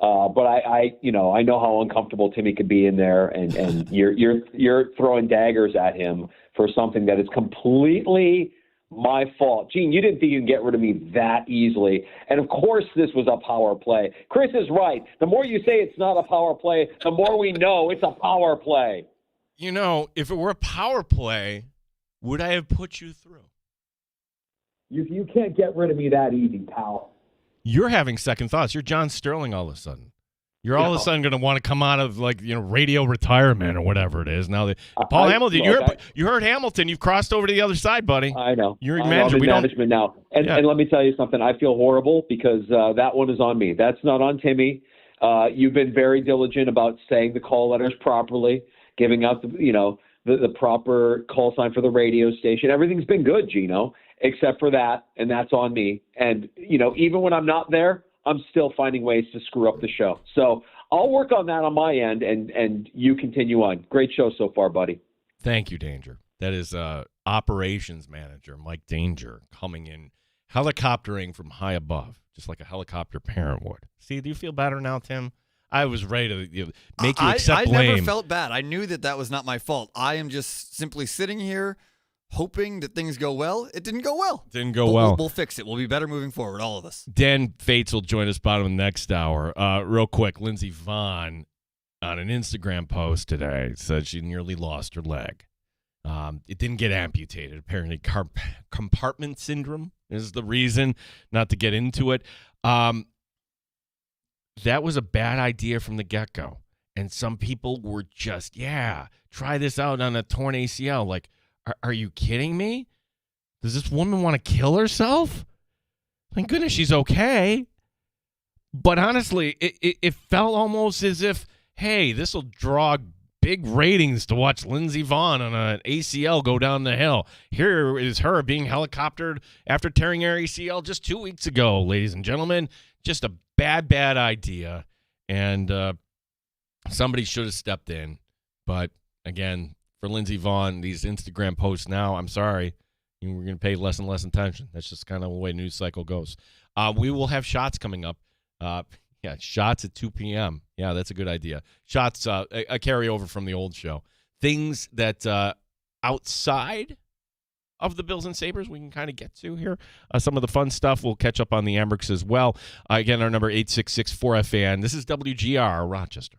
Speaker 8: but I know how uncomfortable Timmy could be in there, and you're throwing daggers at him for something that is completely my fault. Gene, you didn't think you could get rid of me that easily, and of course this was a power play. Chris is right. The more you say it's not a power play, the more we know it's a power play.
Speaker 2: If it were a power play, would I have put you through?
Speaker 8: You can't get rid of me that easy, pal.
Speaker 2: You're having second thoughts. You're John Sterling all of a sudden. You're all of a sudden going to want to come out of radio retirement or whatever it is. Now, Paul Hamilton, you heard Hamilton. You've crossed over to the other side, buddy.
Speaker 8: I know.
Speaker 2: You're
Speaker 8: in
Speaker 2: manager.
Speaker 8: management now. And let me tell you something. I feel horrible because that one is on me. That's not on Timmy. You've been very diligent about saying the call letters properly, giving out the proper call sign for the radio station. Everything's been good, Gino, except for that, and that's on me. And, even when I'm not there, I'm still finding ways to screw up the show. So I'll work on that on my end, and you continue on. Great show so far, buddy.
Speaker 2: Thank you, Danger. That is operations manager Mike Danger coming in, helicoptering from high above, just like a helicopter parent would. See, do you feel better now, Tim? I was ready to make you accept blame.
Speaker 7: I never felt bad. I knew that was not my fault. I am just simply sitting here hoping that things go well. It didn't go well. We'll fix it. We'll be better moving forward, all of us.
Speaker 2: Dan Fates will join us bottom of the next hour. Real quick, Lindsey Vonn on an Instagram post today said she nearly lost her leg. It didn't get amputated. Apparently compartment syndrome is the reason, not to get into it. That was a bad idea from the get-go. And some people were just, try this out on a torn ACL. Like, are you kidding me? Does this woman want to kill herself? Thank goodness she's okay. But honestly, it felt almost as if, hey, this will draw big ratings to watch Lindsey Vonn on an ACL go down the hill. Here is her being helicoptered after tearing her ACL just 2 weeks ago, ladies and gentlemen. Just a bad idea. And somebody should have stepped in. But, again, for Lindsey Vonn, these Instagram posts now, I'm sorry, we're going to pay less and less attention. That's just kind of the way news cycle goes. We will have shots coming up. Shots at 2 p.m. Yeah, that's a good idea. Shots, a carryover from the old show. Things that outside of the Bills and Sabres we can kind of get to here. Some of the fun stuff. We'll catch up on the Amherst as well. Again, our number 866-4FAN. This is WGR Rochester.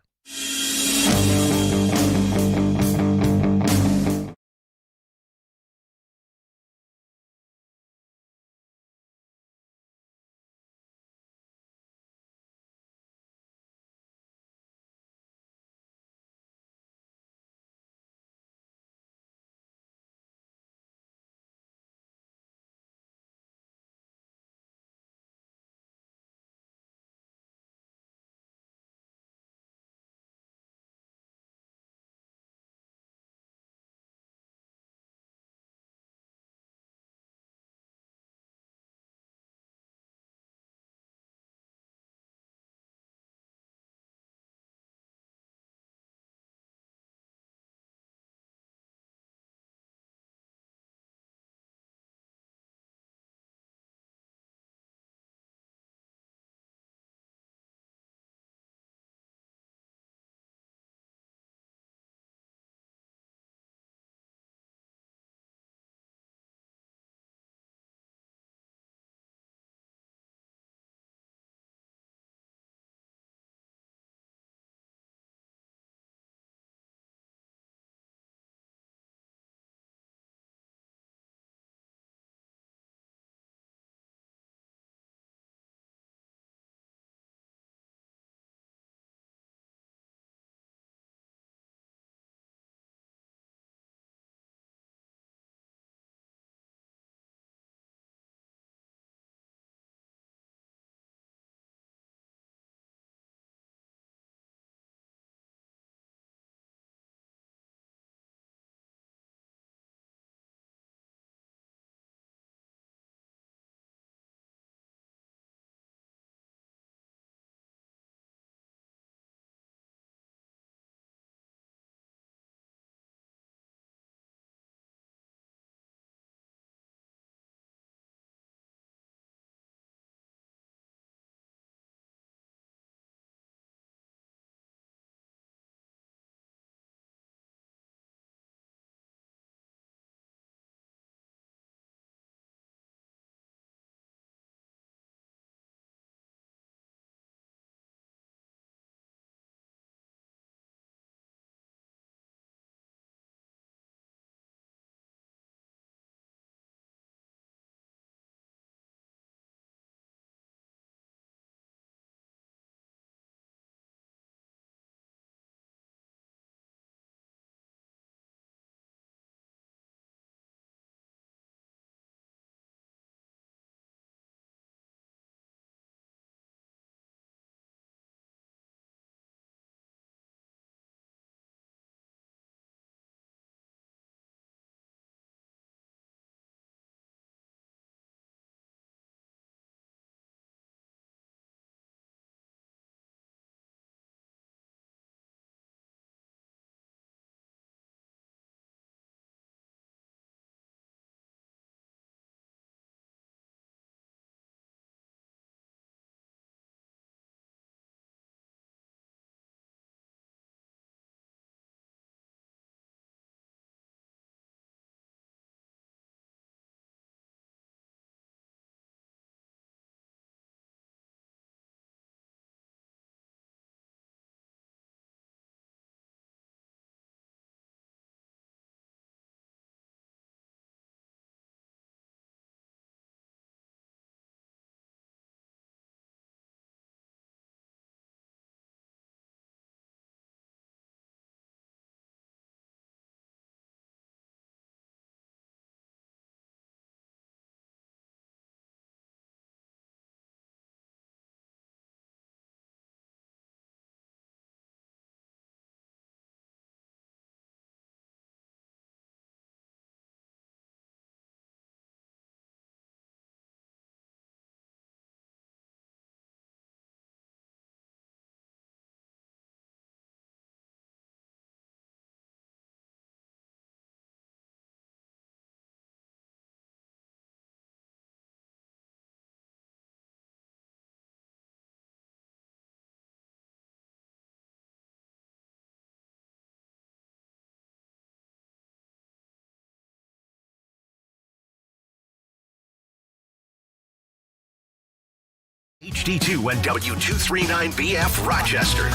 Speaker 1: HD2 and W239BF Rochester.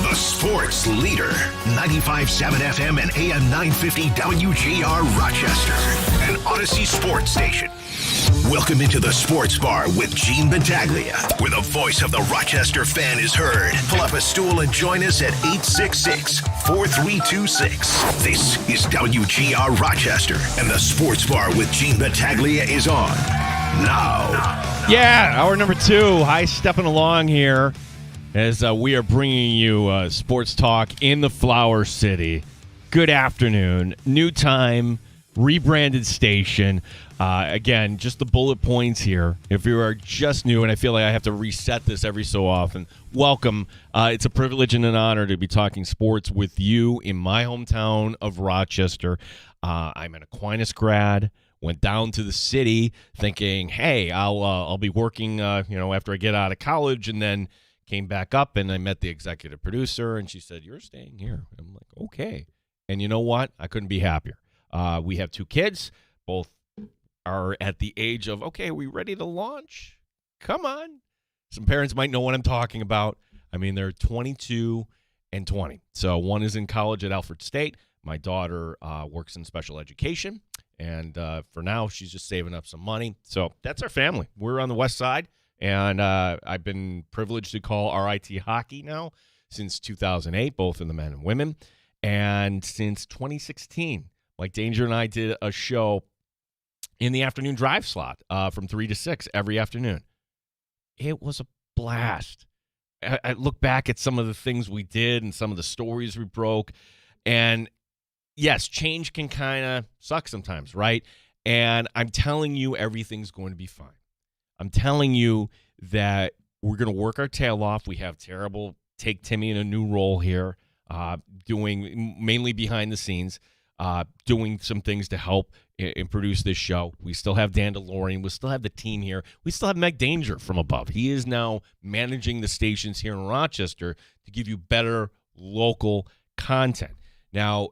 Speaker 1: The sports leader. 95.7 FM and AM 950 WGR Rochester. An Odyssey sports station. Welcome into the Sports Bar with Gene Battaglia, where the voice of the Rochester fan is heard. Pull up a stool and join us at 866-4326. This is WGR Rochester, and the Sports Bar with Gene Battaglia is on now.
Speaker 2: Yeah, hour number 2. High stepping along here as we are bringing you sports talk in the Flower City. Good afternoon. New time, rebranded station. Again, just the bullet points here. If you are just new, and I feel like I have to reset this every so often, welcome. It's a privilege and an honor to be talking sports with you in my hometown of Rochester. I'm an Aquinas grad. Went down to the city thinking, hey, I'll be working, after I get out of college, and then came back up and I met the executive producer, and she said, "You're staying here." I'm like, okay. And you know what? I couldn't be happier. We have 2 kids, both are at the age of, okay, are we ready to launch? Come on. Some parents might know what I'm talking about. I mean, they're 22 and 20. So one is in college at Alfred State. My daughter works in special education. And for now, she's just saving up some money. So that's our family. We're on the west side. And I've been privileged to call RIT hockey now since 2008, both in the men and women. And since 2016, Mike Danger and I did a show in the afternoon drive slot from 3 to 6 every afternoon. It was a blast. I look back at some of the things we did and some of the stories we broke. And, yes, change can kind of suck sometimes, right? And I'm telling you, everything's going to be fine. I'm telling you that we're going to work our tail off. We have take Timmy in a new role here, doing mainly behind the scenes, doing some things to help and produce this show. We still have Dan DeLorean. We still have the team here. We still have Meg Danger from above. He is now managing the stations here in Rochester to give you better local content. Now,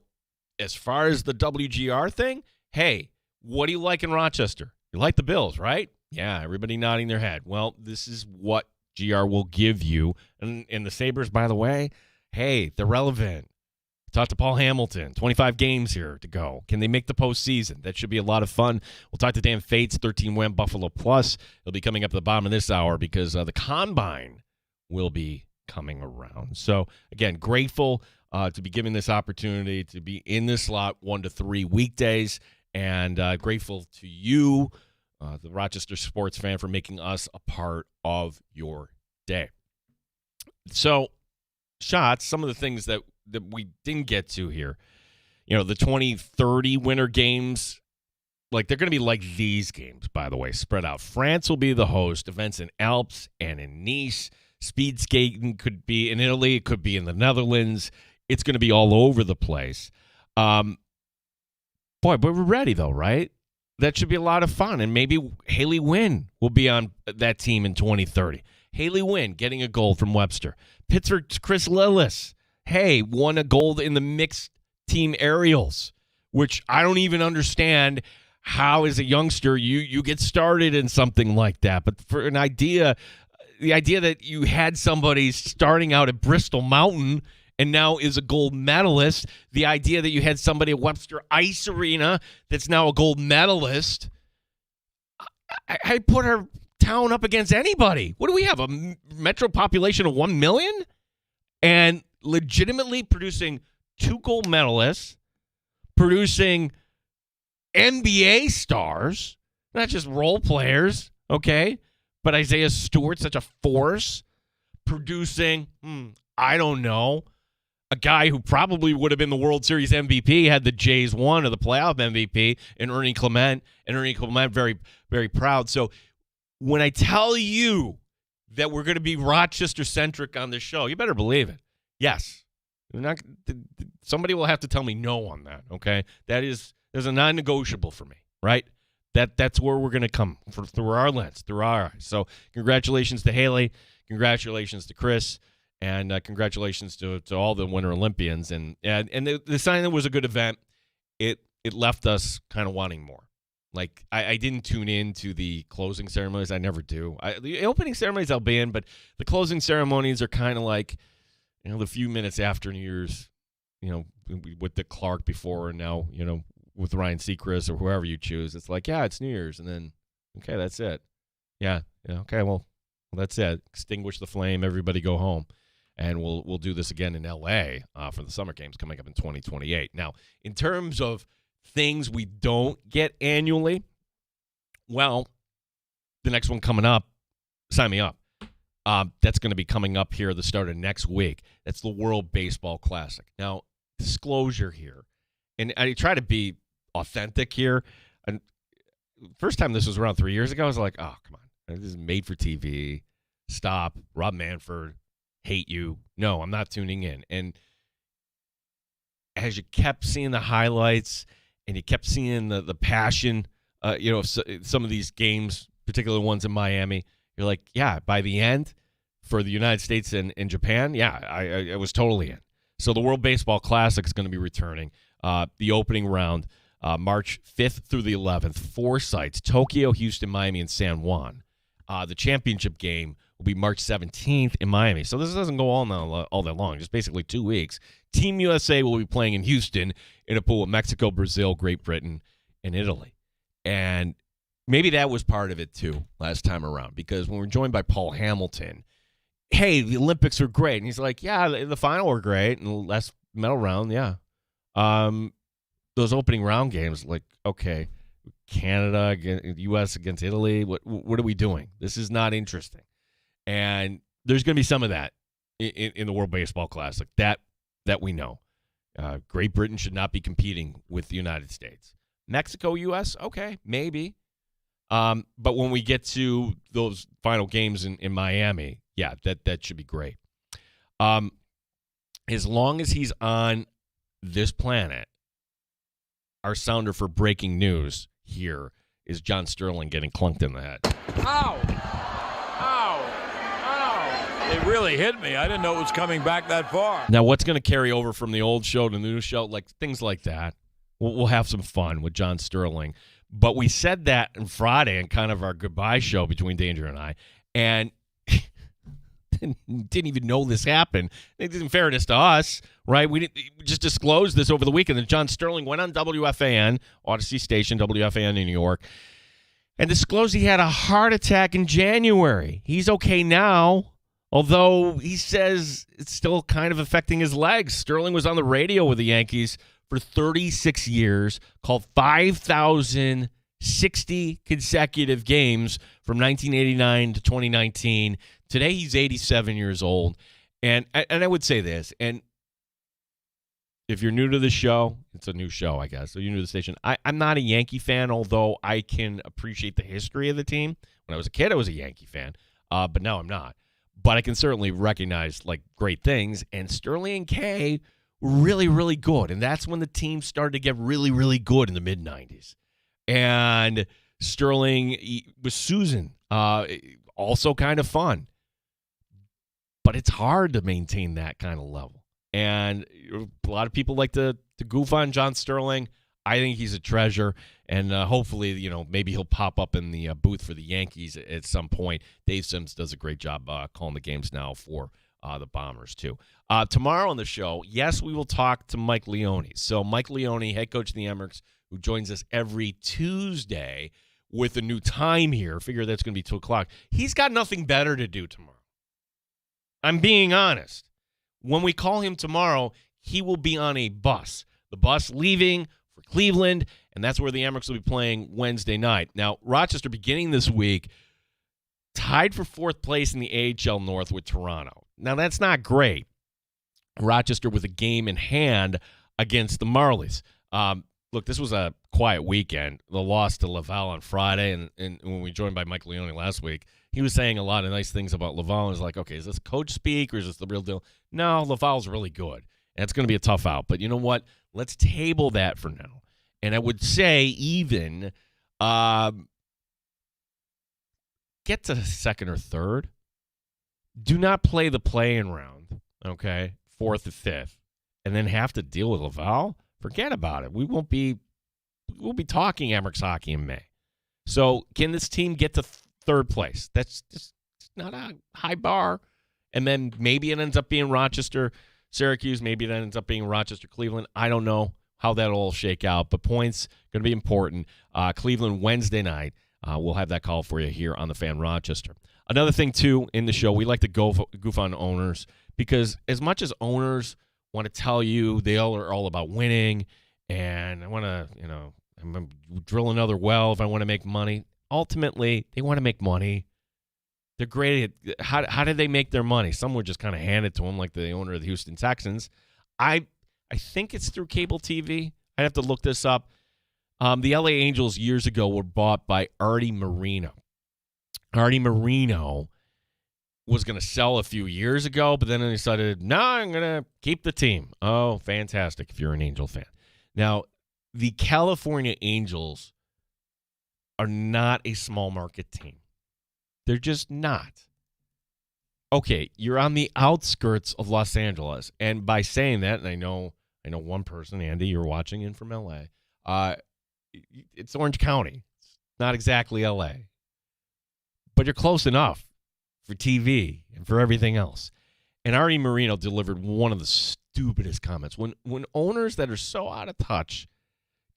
Speaker 2: as far as the WGR thing, hey, what do you like in Rochester? You like the Bills, right? Yeah, everybody nodding their head. Well, this is what GR will give you. And the Sabres, by the way, hey, they're relevant. Talk to Paul Hamilton. 25 games here to go. Can they make the postseason? That should be a lot of fun. We'll talk to Dan Fates, 13-win Buffalo Plus. He'll be coming up at the bottom of this hour because the Combine will be coming around. So, again, grateful to be given this opportunity to be in this slot 1 to 3 weekdays, and grateful to you, the Rochester sports fan, for making us a part of your day. So, shots, some of the things that we didn't get to here. The 2030 winter games, they're going to be like these games, by the way, spread out. France will be the host. Events in Alps and in Nice. Speed skating could be in Italy. It could be in the Netherlands. It's going to be all over the place. But we're ready, though, right? That should be a lot of fun. And maybe Haley Wynn will be on that team in 2030. Haley Wynn getting a gold from Webster. Pittsburgh's Chris Lillis, hey, won a gold in the mixed team aerials, which I don't even understand how, as a youngster, you get started in something like that. But for the idea that you had somebody starting out at Bristol Mountain and now is a gold medalist, the idea that you had somebody at Webster Ice Arena that's now a gold medalist, I put our town up against anybody. What do we have, a metro population of 1 million? And legitimately producing 2 gold medalists, producing NBA stars, not just role players, okay? But Isaiah Stewart's such a force, producing, I don't know, a guy who probably would have been the World Series MVP had the Jays won, or the playoff MVP, and Ernie Clement. And Ernie Clement, very, very proud. So when I tell you that we're going to be Rochester-centric on this show, you better believe it. Yes. Somebody will have to tell me no on that, okay? There's a non-negotiable for me, right? That's where we're going to come through our lens, through our eyes. So congratulations to Haley. Congratulations to Chris. And congratulations to all the Winter Olympians. And the sign that was a good event, it left us kind of wanting more. Like, I didn't tune in to the closing ceremonies. I never do. The opening ceremonies I'll be in, but the closing ceremonies are kind of like, the few minutes after New Year's, with Dick Clark before, and now, with Ryan Seacrest or whoever you choose. It's like, yeah, it's New Year's, and then, okay, that's it. Yeah, okay, well, that's it. Extinguish the flame. Everybody go home. And we'll do this again in L.A. For the summer games coming up in 2028. Now, in terms of things we don't get annually, well, the next one coming up, sign me up. That's going to be coming up here at the start of next week. That's the World Baseball Classic. Now, disclosure here, and I try to be authentic here. And first time this was around 3 years ago, I was like, oh, come on. This is made for TV. Stop. Rob Manfred. Hate you. No, I'm not tuning in. And as you kept seeing the highlights and you kept seeing the passion, some of these games, particularly ones in Miami, you're like, yeah, by the end for the United States and Japan, yeah, I was totally in. So the World Baseball Classic is going to be returning. The opening round, March 5th through the 11th, 4 sites, Tokyo, Houston, Miami, and San Juan. The championship game will be March 17th in Miami. So this doesn't go all that long, just basically 2 weeks. Team USA will be playing in Houston in a pool of Mexico, Brazil, Great Britain, and Italy. And maybe that was part of it, too, last time around, because when we're joined by Paul Hamilton, hey, the Olympics are great. And he's like, yeah, the final were great, and the last medal round, yeah. Those opening round games, like, okay, Canada, U.S. against Italy, what are we doing? This is not interesting. And there's going to be some of that in the World Baseball Classic that we know. Great Britain should not be competing with the United States. Mexico, U.S., okay, maybe. But when we get to those final games in Miami, yeah, that should be great. As long as he's on this planet, our sounder for breaking news here is John Sterling getting clunked in the head.
Speaker 9: Ow! Ow! Ow! It really hit me. I didn't know it was coming back that far.
Speaker 2: Now, what's going to carry over from the old show to the new show? Like things like that. We'll have some fun with John Sterling. But we said that on Friday in kind of our goodbye show between Danger and I, and didn't even know this happened. In fairness to us, right? We just disclosed this over the weekend that John Sterling went on WFAN, Odyssey Station, WFAN in New York, and disclosed he had a heart attack in January. He's okay now, although he says it's still kind of affecting his legs. Sterling was on the radio with the Yankees for 36 years, called 5,060 consecutive games from 1989 to 2019. Today, he's 87 years old. And I would say this, and if you're new to the show, it's a new show, I guess. So you're new to the station. I'm not a Yankee fan, although I can appreciate the history of the team. When I was a kid, I was a Yankee fan, but now I'm not. But I can certainly recognize, like, great things. And Sterling and Kay were really, really good. And that's when the team started to get really, really good in the mid-'90s. And Sterling with Susan, also kind of fun. But it's hard to maintain that kind of level. And a lot of people like to goof on John Sterling. I think he's a treasure. And hopefully, maybe he'll pop up in the booth for the Yankees at some point. Dave Sims does a great job calling the games now for the Bombers, too. Tomorrow on the show, yes, we will talk to Mike Leone. So Mike Leone, head coach of the Emirates, who joins us every Tuesday with a new time here. Figure that's going to be 2 o'clock. He's got nothing better to do tomorrow. I'm being honest. When we call him tomorrow, he will be on a bus. The bus leaving for Cleveland, and that's where the Emirates will be playing Wednesday night. Now, Rochester, beginning this week, tied for 4th place in the AHL North with Toronto. Now, that's not great. Rochester with a game in hand against the Marlies. Look, this was a quiet weekend. The loss to Laval on Friday, and when we joined by Mike Leone last week, he was saying a lot of nice things about Laval. I was like, okay, is this coach speak or is this the real deal? No, Laval's really good, and it's going to be a tough out. But you know what? Let's table that for now. And I would say even get to 2nd or 3rd. Do not play the play-in round, okay, 4th or 5th, and then have to deal with Laval. Forget about it. We won't be we'll be talking Amerks hockey in May. So can this team get to third place? That's just not a high bar. And then maybe it ends up being Rochester, Syracuse. Maybe it ends up being Rochester, Cleveland. I don't know how that'll all shake out, but points going to be important. Cleveland Wednesday night. We'll have that call for you here on the Fan Rochester. Another thing, too, in the show, we like to goof on owners because as much as owners want to tell you they all are all about winning and I want to, I'm going to drill another well if I want to make money. Ultimately, they want to make money. They're great at how did they make their money? Some would just kind of hand it to them like the owner of the Houston Texans. I think it's through cable TV. I'd have to look this up. The LA Angels years ago were bought by Artie Moreno. Artie Moreno was going to sell a few years ago, but then he decided, no, I'm going to keep the team. Oh, fantastic if you're an Angel fan. Now, the California Angels are not a small market team. They're just not. Okay, you're on the outskirts of Los Angeles, and by saying that, and I know one person, Andy, you're watching in from LA. It's Orange County. It's not exactly LA. But you're close enough for TV and for everything else. And Artie Moreno delivered one of the stupidest comments. When owners that are so out of touch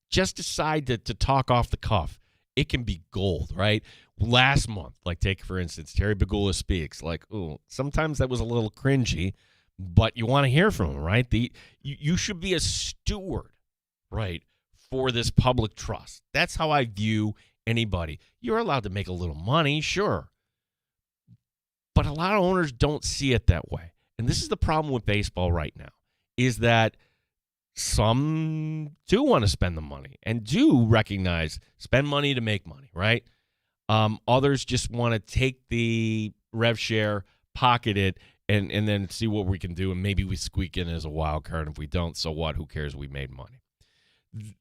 Speaker 2: just decide to talk off the cuff, it can be gold, right? Last month, like take, for instance, Terry Bagula speaks. Like, ooh, sometimes that was a little cringy, but you want to hear from him, right? You should be a steward, right, for this public trust. That's how I view anybody. You're allowed to make a little money, sure. But a lot of owners don't see it that way. And this is the problem with baseball right now, is that some do want to spend the money and do recognize spend money to make money, right? Others just want to take the rev share, pocket it, and then see what we can do, and maybe we squeak in as a wild card. If we don't, so what? Who cares? We made money.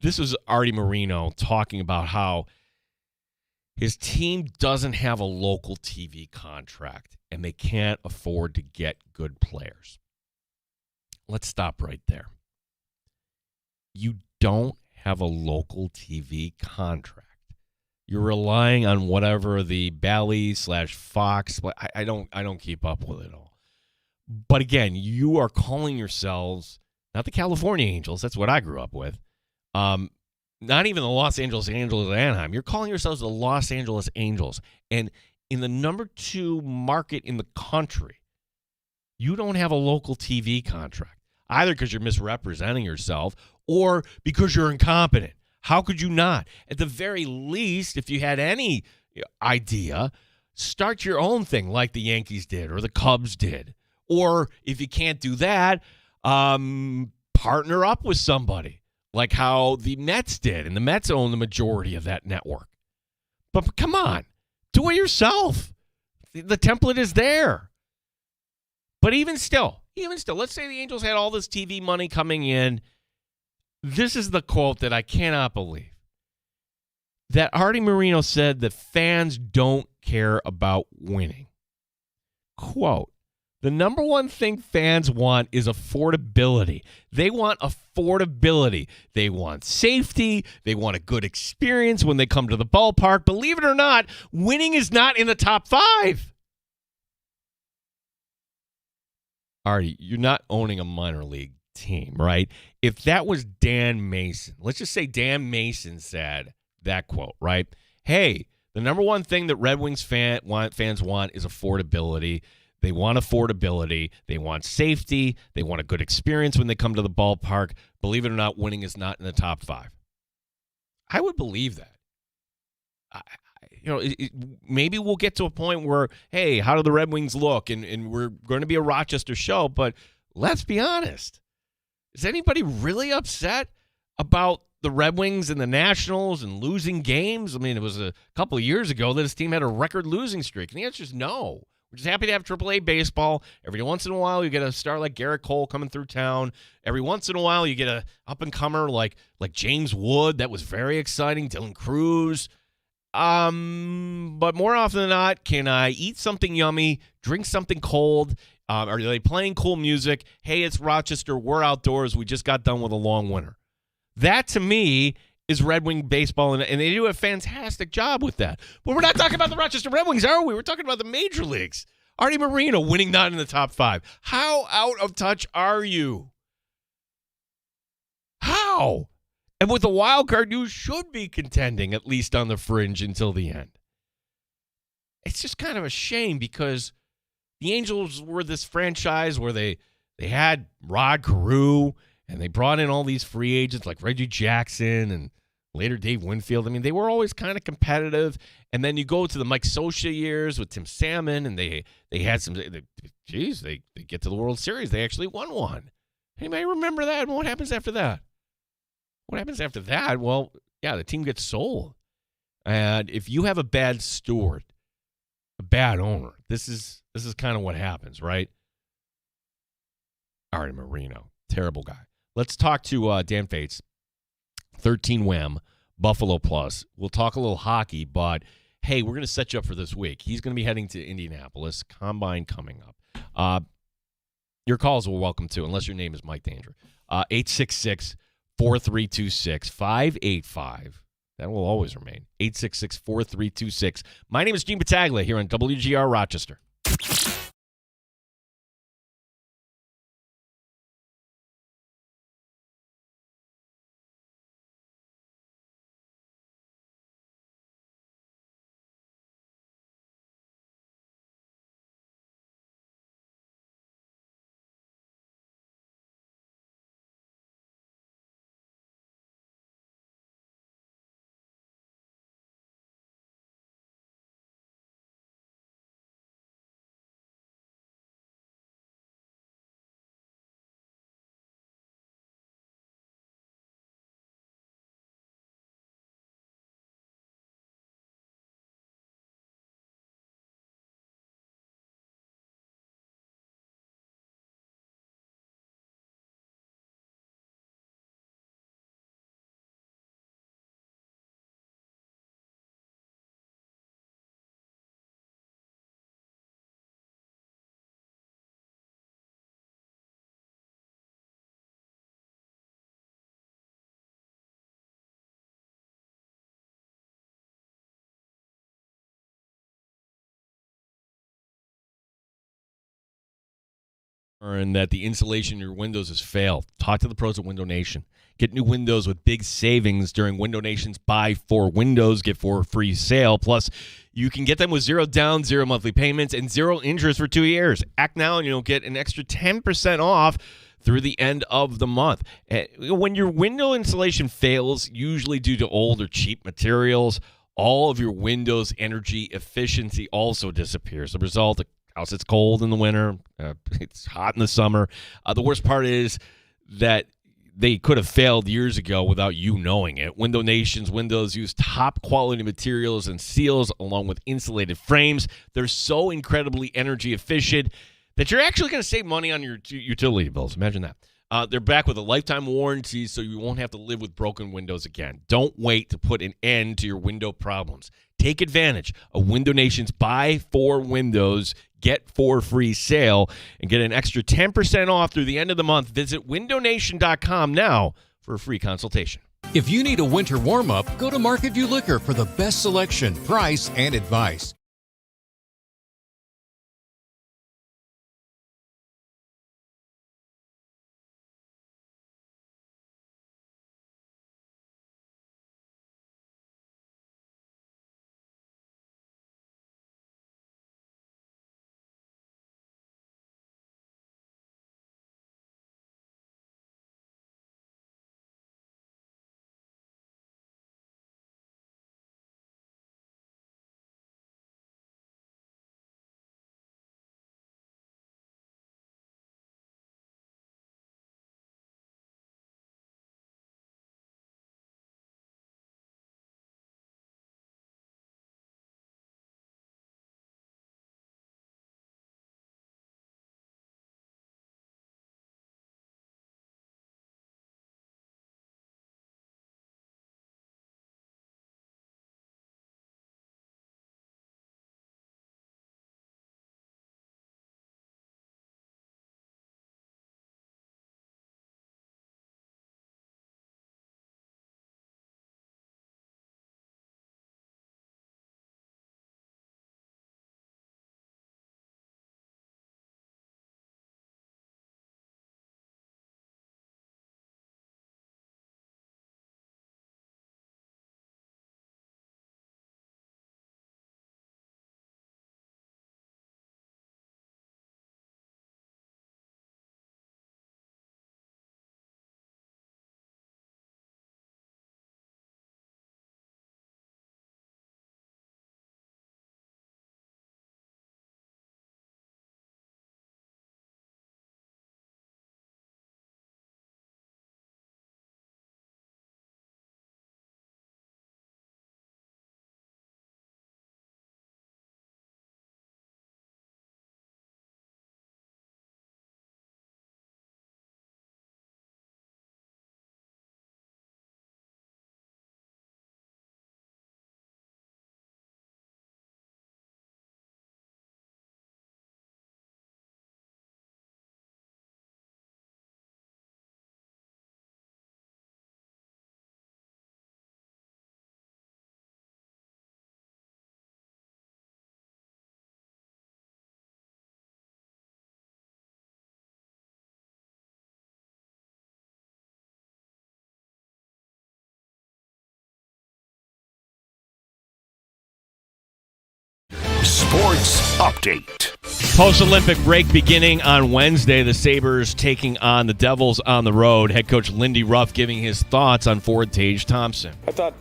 Speaker 2: This was Artie Moreno talking about how his team doesn't have a local TV contract, and they can't afford to get good players. Let's stop right there. You don't have a local TV contract. You're relying on whatever the Bally/Fox. I don't keep up with it all. But again, you are calling yourselves not the California Angels. That's what I grew up with. Not even the Los Angeles Angels of Anaheim. You're calling yourselves the Los Angeles Angels. And in the number 2 market in the country, you don't have a local TV contract, either because you're misrepresenting yourself or because you're incompetent. How could you not? At the very least, if you had any idea, start your own thing like the Yankees did or the Cubs did. Or if you can't do that, partner up with somebody like how the Mets did. And the Mets own the majority of that network. But come on, do it yourself. The template is there. But even still, let's say the Angels had all this TV money coming in. This is the quote that I cannot believe. That Artie Moreno said that fans don't care about winning. Quote, the number one thing fans want is affordability. They want affordability. They want safety. They want a good experience when they come to the ballpark. Believe it or not, winning is not in the top 5. Artie, you're not owning a minor league team, right? If that was Dan Mason, let's just say Dan Mason said that quote, right? Hey, the number one thing that Red Wings fans want is affordability. They want affordability. They want safety. They want a good experience when they come to the ballpark. Believe it or not, winning is not in the top 5. I would believe that. Maybe we'll get to a point where, hey, how do the Red Wings look? And we're going to be a Rochester show, but let's be honest. Is anybody really upset about the Red Wings and the Nationals and losing games? I mean, it was a couple of years ago that his team had a record losing streak. And the answer is no. We're just happy to have AAA baseball. Every once in a while, you get a star like Garrett Cole coming through town. Every once in a while, you get a up-and-comer like James Wood. That was very exciting. Dylan Cruz. But more often than not, can I eat something yummy, drink something cold? Are they playing cool music? Hey, it's Rochester. We're outdoors. We just got done with a long winter. That, to me, is Red Wing baseball, and they do a fantastic job with that. But we're not talking about the Rochester Red Wings, are we? We're talking about the major leagues. Artie Moreno winning not in the top 5. How out of touch are you? How? And with the wild card, you should be contending, at least on the fringe, until the end. It's just kind of a shame because the Angels were this franchise where they had Rod Carew, and they brought in all these free agents like Reggie Jackson and later Dave Winfield. I mean, they were always kind of competitive. And then you go to the Mike Scioscia years with Tim Salmon, and they had some. They get to the World Series. They actually won one. Anybody remember that? What happens after that? What happens after that? Well, yeah, the team gets sold. And if you have a bad steward, a bad owner, this is kind of what happens, right? Artie Moreno, terrible guy. Let's talk to Dan Fates, 13 WHAM, Buffalo Plus. We'll talk a little hockey, but hey, we're going to set you up for this week. He's going to be heading to Indianapolis, Combine coming up. Your calls will welcome too, unless your name is Mike Danger. 866-4326-585. That will always remain. 866-4326. My name is Gene Battaglia here on WGR Rochester. And that the insulation in your windows has failed. Talk to the pros at Window Nation. Get new windows with big savings during Window Nation's Buy 4 Windows, Get 4 free sale. Plus, you can get them with 0 down, 0 monthly payments, and 0 interest for 2 years. Act now and you'll get an extra 10% off through the end of the month. When your window insulation fails, usually due to old or cheap materials, all of your windows' energy efficiency also disappears. The result, house, it's cold in the winter. It's hot in the summer. The worst part is that they could have failed years ago without you knowing it. Window Nation's windows use top quality materials and seals along with insulated frames. They're so incredibly energy efficient that you're actually going to save money on your utility bills. Imagine that. They're back with a lifetime warranty, so you won't have to live with broken windows again. Don't wait to put an end to your window problems. Take advantage of Window Nation's Buy 4 Windows, Get 4 free sale, and get an extra 10% off through the end of the month. Visit windownation.com now for a free consultation.
Speaker 10: If you need a winter warm-up, go to Market View Liquor for the best selection, price, and advice.
Speaker 1: Sports Update.
Speaker 2: Post-Olympic break beginning on Wednesday. The Sabres taking on the Devils on the road. Head coach Lindy Ruff giving his thoughts on forward Tage Thompson.
Speaker 3: I thought,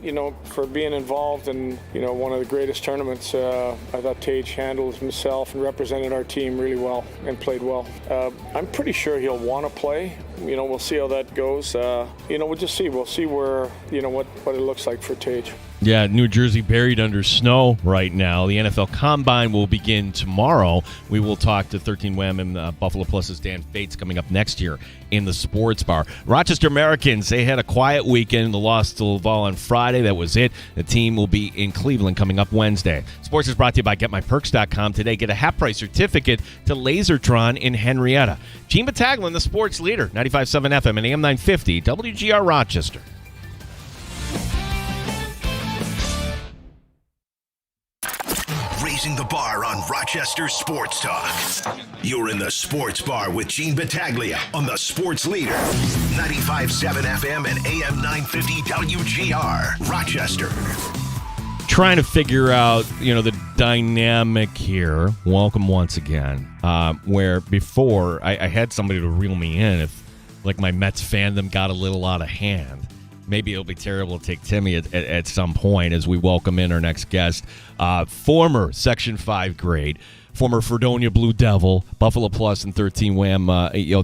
Speaker 3: for being involved in, one of the greatest tournaments, I thought Tage handled himself and represented our team really well and played well. I'm pretty sure he'll want to play. We'll see how that goes. We'll just see. We'll see where, what it looks like for Tage.
Speaker 2: Yeah, New Jersey buried under snow right now. The NFL Combine will begin tomorrow. We will talk to 13 Wham and Buffalo Plus's Dan Fates coming up next year in the Sports Bar. Rochester Americans, they had a quiet weekend. The loss to Laval on Friday. That was it. The team will be in Cleveland coming up Wednesday. Sports is brought to you by GetMyPerks.com. Today, get a half-price certificate to Lasertron in Henrietta. Gene Battaglia, the sports leader, 95.7 FM and AM 950, WGR Rochester.
Speaker 1: Raising the bar on Rochester Sports Talk. You're in the Sports Bar with Gene Battaglia on the Sports Leader. 95.7 FM and AM 950 WGR, Rochester.
Speaker 2: Trying to figure out, the dynamic here. Welcome once again. Where before I had somebody to reel me in if, my Mets fandom got a little out of hand. Maybe it'll be terrible to take Timmy at some point as we welcome in our next guest. Former Section 5 grade, former Fredonia Blue Devil, Buffalo Plus and 13 Wham,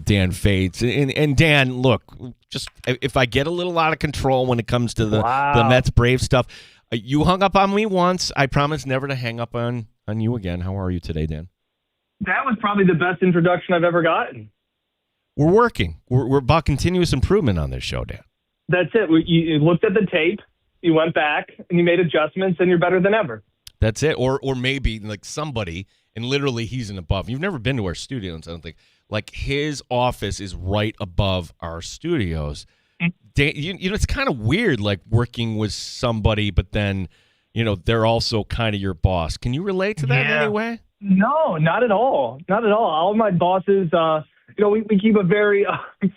Speaker 2: Dan Fates. And Dan, look, just if I get a little out of control when it comes to the Mets Brave stuff, you hung up on me once. I promise never to hang up on you again. How are you today, Dan?
Speaker 11: That was probably the best introduction I've ever gotten.
Speaker 2: We're working. We're about continuous improvement on this show, Dan.
Speaker 11: That's it. You looked at the tape, you went back, and you made adjustments, and you're better than ever.
Speaker 2: That's it. Or maybe somebody, and literally he's in above. You've never been to our studios, I don't think. His office is right above our studios. It's kind of weird, working with somebody, but then, they're also kind of your boss. Can you relate to that in any way?
Speaker 11: No, not at all. Not at all. All of my bosses, we keep a very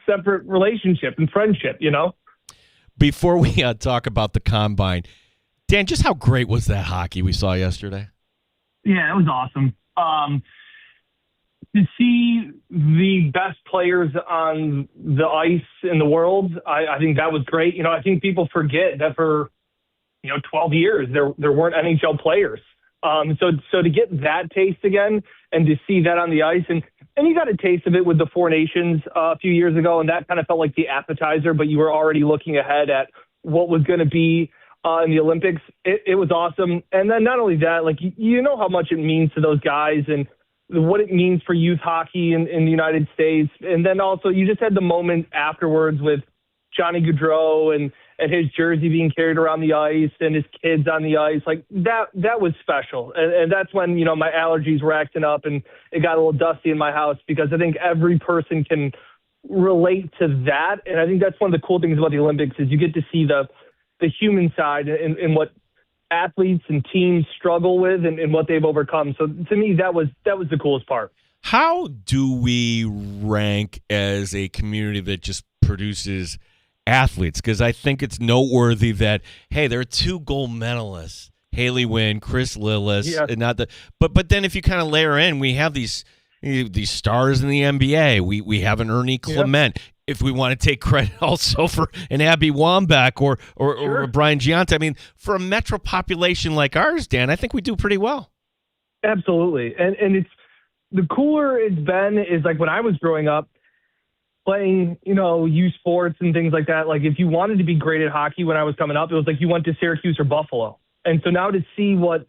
Speaker 11: separate relationship and friendship,
Speaker 2: Before we talk about the Combine, Dan, just how great was that hockey we saw yesterday?
Speaker 11: Yeah, it was awesome. To see the best players on the ice in the world, I think that was great. I think people forget that for 12 years there weren't NHL players. So to get that taste again and to see that on the ice, and you got a taste of it with the Four Nations a few years ago, and that kind of felt like the appetizer, but you were already looking ahead at what was going to be in the Olympics. It was awesome. And then not only that, you know how much it means to those guys and what it means for youth hockey in the United States. And then also you just had the moment afterwards with Johnny Gaudreau and his jersey being carried around the ice and his kids on the ice. That was special. And that's when, my allergies were acting up and it got a little dusty in my house, because I think every person can relate to that. And I think that's one of the cool things about the Olympics is you get to see the human side and what athletes and teams struggle with and what they've overcome. So to me, that was the coolest part.
Speaker 2: How do we rank as a community that just produces athletes? Because I think it's noteworthy that, hey, there are 2 gold medalists, Haley Wynn, Chris Lillis, and but then if you kind of layer in, we have these stars in the NBA. We have an Ernie Clement. If we want to take credit also for an Abby Wambach or a Brian Giunta. I mean, for a metro population like ours, Dan, I think we do pretty well.
Speaker 11: Absolutely. And it's the cooler it's been is when I was growing up, playing, youth sports and things like that. If you wanted to be great at hockey when I was coming up, it was you went to Syracuse or Buffalo. And so now to see what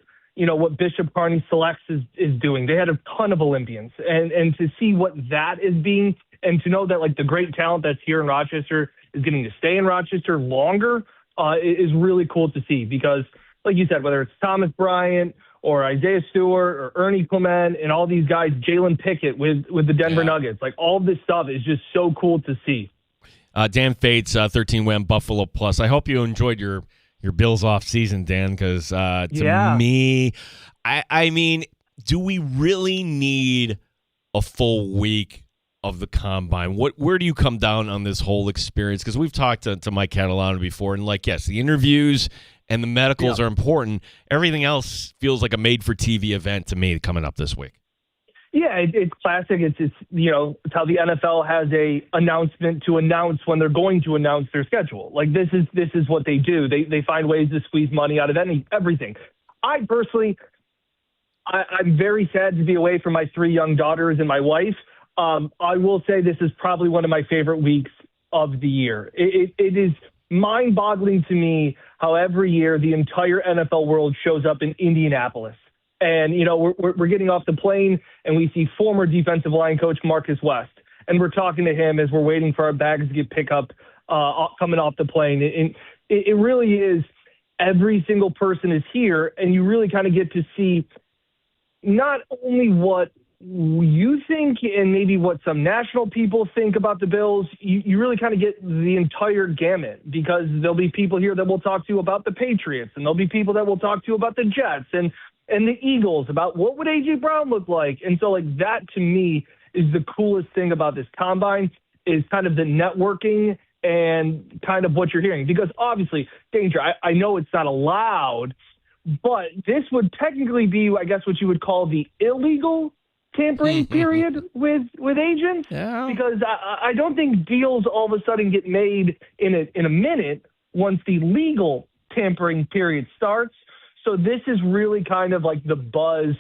Speaker 11: Bishop Kearney Selects is doing, they had a ton of Olympians, and to see what that is being, and to know that the great talent that's here in Rochester is getting to stay in Rochester longer is really cool to see, because like you said, whether it's Thomas Bryant or Isaiah Stewart or Ernie Clement and all these guys, Jalen Pickett with the Denver Nuggets, all this stuff is just so cool to see.
Speaker 2: Dan Fates, 13 Wham Buffalo Plus. I hope you enjoyed your Bills off season, Dan, because to me, I mean, do we really need a full week of the Combine? Where do you come down on this whole experience? Because we've talked to Mike Catalano before, and yes, the interviews and the medicals are important. Everything else feels like a made-for-TV event to me coming up this week.
Speaker 11: Yeah, it's classic. It's it's how the NFL has a announcement to announce when they're going to announce their schedule. Like this is what they do. They find ways to squeeze money out of everything. I personally, I'm very sad to be away from my 3 young daughters and my wife. I will say this is probably one of my favorite weeks of the year. It is mind-boggling to me how every year the entire NFL world shows up in Indianapolis. And, we're getting off the plane and we see former defensive line coach Marcus West. And we're talking to him as we're waiting for our bags to get picked up coming off the plane. And it really is every single person is here. And you really kind of get to see not only what you think and maybe what some national people think about the Bills, you really kind of get the entire gamut, because there'll be people here that will talk to you about the Patriots, and there'll be people that will talk to you about the Jets and the Eagles, about what would A.J. Brown look like. And so like that to me is the coolest thing about this combine, is kind of the networking and kind of what you're hearing. Because obviously, Danger, I know it's not allowed, but this would technically be, I guess, what you would call the illegal tampering period with agents.
Speaker 2: Yeah.
Speaker 11: Because I don't think deals all of a sudden get made in a minute once the legal tampering period starts. So this is really kind of like the buzz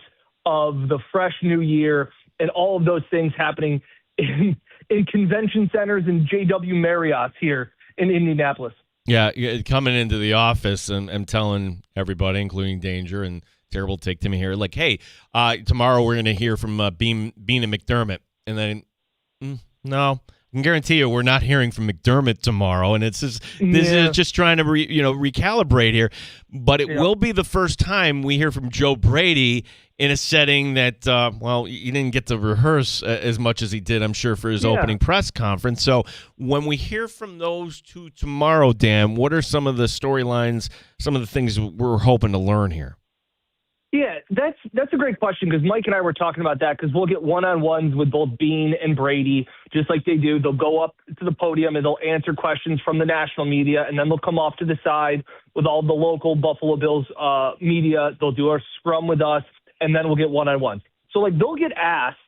Speaker 11: of the fresh new year and all of those things happening in convention centers and JW Marriott's here in Indianapolis.
Speaker 2: Yeah, coming into the office and telling everybody, including Danger and Terrible Take Timmy here, like, hey, tomorrow we're going to hear from Bean and McDermott. And then, no, I can guarantee you we're not hearing from McDermott tomorrow. And this is just trying to recalibrate here. But it will be the first time we hear from Joe Brady in a setting that, he didn't get to rehearse as much as he did, I'm sure, for his opening press conference. So when we hear from those two tomorrow, Dan, what are some of the storylines, some of the things we're hoping to learn here?
Speaker 11: Yeah, that's a great question, because Mike and I were talking about that, because we'll get one-on-ones with both Bean and Brady, just like they do. They'll go up to the podium and they'll answer questions from the national media, and then they'll come off to the side with all the local Buffalo Bills media. They'll do a scrum with us, and then we'll get one-on-ones. So, like, they'll get asked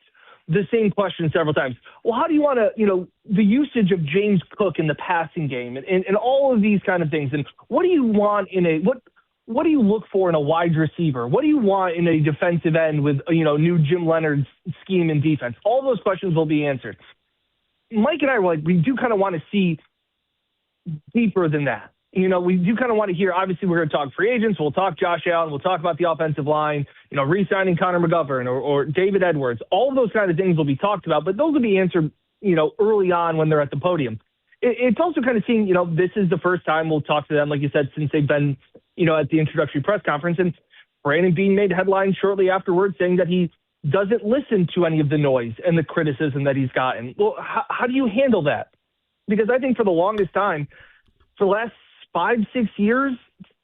Speaker 11: the same question several times. Well, how do you want to, the usage of James Cook in the passing game and all of these kind of things, and what do you want in what do you look for in a wide receiver? What do you want in a defensive end with, new Jim Leonard's scheme in defense? All those questions will be answered. Mike and I were like, we do kind of want to see deeper than that. We do kind of want to hear, obviously we're going to talk free agents. We'll talk Josh Allen. We'll talk about the offensive line, re-signing Connor McGovern or David Edwards. All of those kind of things will be talked about, but those will be answered, early on when they're at the podium. It's also kind of seeing, this is the first time we'll talk to them, like you said, since they've been, at the introductory press conference. And Brandon Beane made headlines shortly afterwards saying that he doesn't listen to any of the noise and the criticism that he's gotten. Well, how do you handle that? Because I think for the longest time, for the last 5-6 years,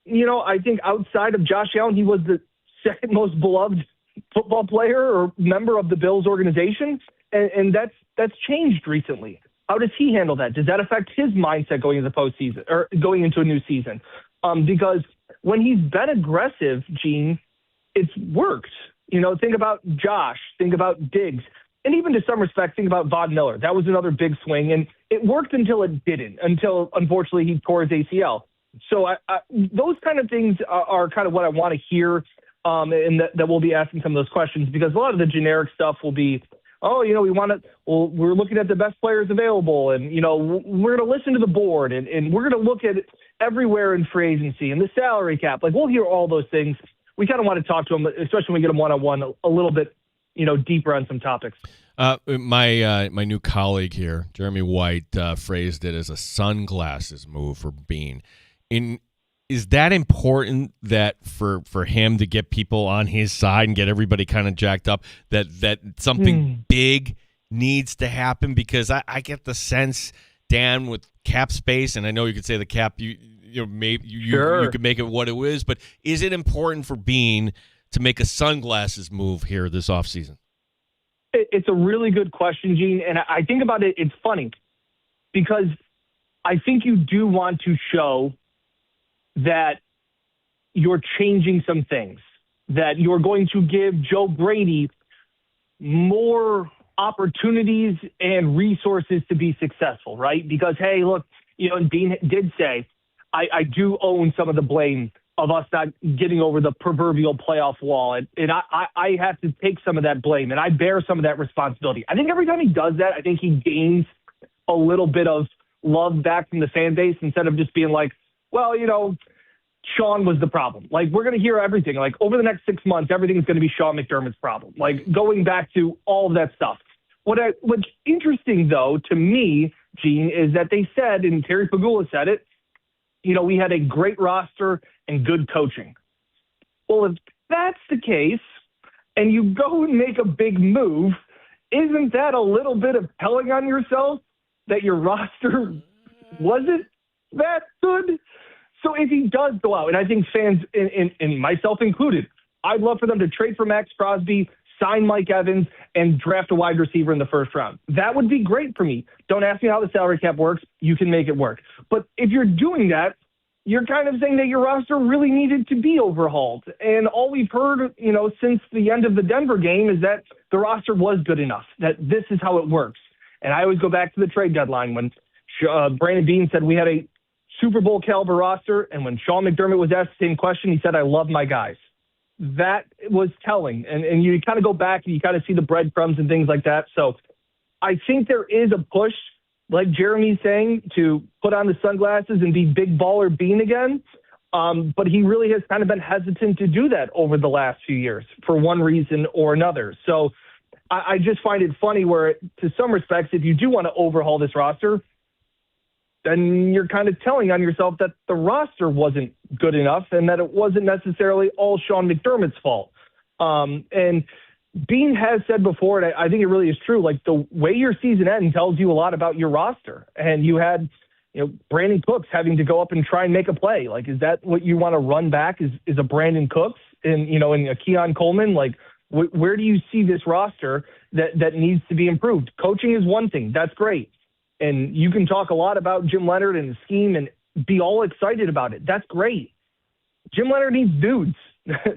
Speaker 11: I think outside of Josh Allen, he was the second most beloved football player or member of the Bills organization. And that's changed recently. How does he handle that? Does that affect his mindset going into the postseason or going into a new season? Because when he's been aggressive, Gene, it's worked. Think about Josh, think about Diggs, and even to some respect, think about Von Miller. That was another big swing, and it worked until it didn't, until unfortunately he tore his ACL. So those kind of things are kind of what I want to hear, and that we'll be asking some of those questions, because a lot of the generic stuff will be, we're looking at the best players available, and, we're going to listen to the board, and we're going to look at everywhere in free agency and the salary cap. Like, we'll hear all those things. We kind of want to talk to them, especially when we get them one-on-one, a little bit, deeper on some topics.
Speaker 2: My new colleague here, Jeremy White, phrased it as a sunglasses move for Bean. Is that important that for him to get people on his side and get everybody kind of jacked up, that something big needs to happen? Because I get the sense, Dan, with cap space, and I know you could say the cap, maybe you could make it what it is, but is it important for Bean to make a sunglasses move here this offseason?
Speaker 11: It's a really good question, Gene, and I think about it, it's funny, because I think you do want to show that you're changing some things, that you're going to give Joe Brady more opportunities and resources to be successful, right? Because, hey, look, and Dean did say, I do own some of the blame of us not getting over the proverbial playoff wall. And I have to take some of that blame, and I bear some of that responsibility. I think every time he does that, I think he gains a little bit of love back from the fan base instead of just being like, well, Sean was the problem. Like, we're going to hear everything. Like, over the next 6 months, everything's going to be Sean McDermott's problem. Like, going back to all of that stuff. What's interesting, though, to me, Gene, is that they said, and Terry Pagula said it, we had a great roster and good coaching. Well, if that's the case, and you go and make a big move, isn't that a little bit of telling on yourself that your roster wasn't that good? So if he does go out, and I think fans, and myself included, I'd love for them to trade for Max Crosby, sign Mike Evans, and draft a wide receiver in the first round. That would be great for me. Don't ask me how the salary cap works. You can make it work. But if you're doing that, you're kind of saying that your roster really needed to be overhauled. And all we've heard, since the end of the Denver game is that the roster was good enough, that this is how it works. And I always go back to the trade deadline when Brandon Beane said we had a Super Bowl caliber roster. And when Sean McDermott was asked the same question, he said, I love my guys. That was telling. And you kind of go back and you kind of see the breadcrumbs and things like that. So I think there is a push, like Jeremy's saying, to put on the sunglasses and be big baller Bean again. But he really has kind of been hesitant to do that over the last few years for one reason or another. So I just find it funny where, to some respects, if you do want to overhaul this roster, then you're kind of telling on yourself that the roster wasn't good enough and that it wasn't necessarily all Sean McDermott's fault. And Bean has said before, and I think it really is true, like the way your season ends tells you a lot about your roster. And you had, Brandon Cooks having to go up and try and make a play. Like, is that what you want to run back is a Brandon Cooks and, and a Keon Coleman? Like, where do you see this roster that needs to be improved? Coaching is one thing. That's great. And you can talk a lot about Jim Leonard and the scheme and be all excited about it. That's great. Jim Leonard needs dudes.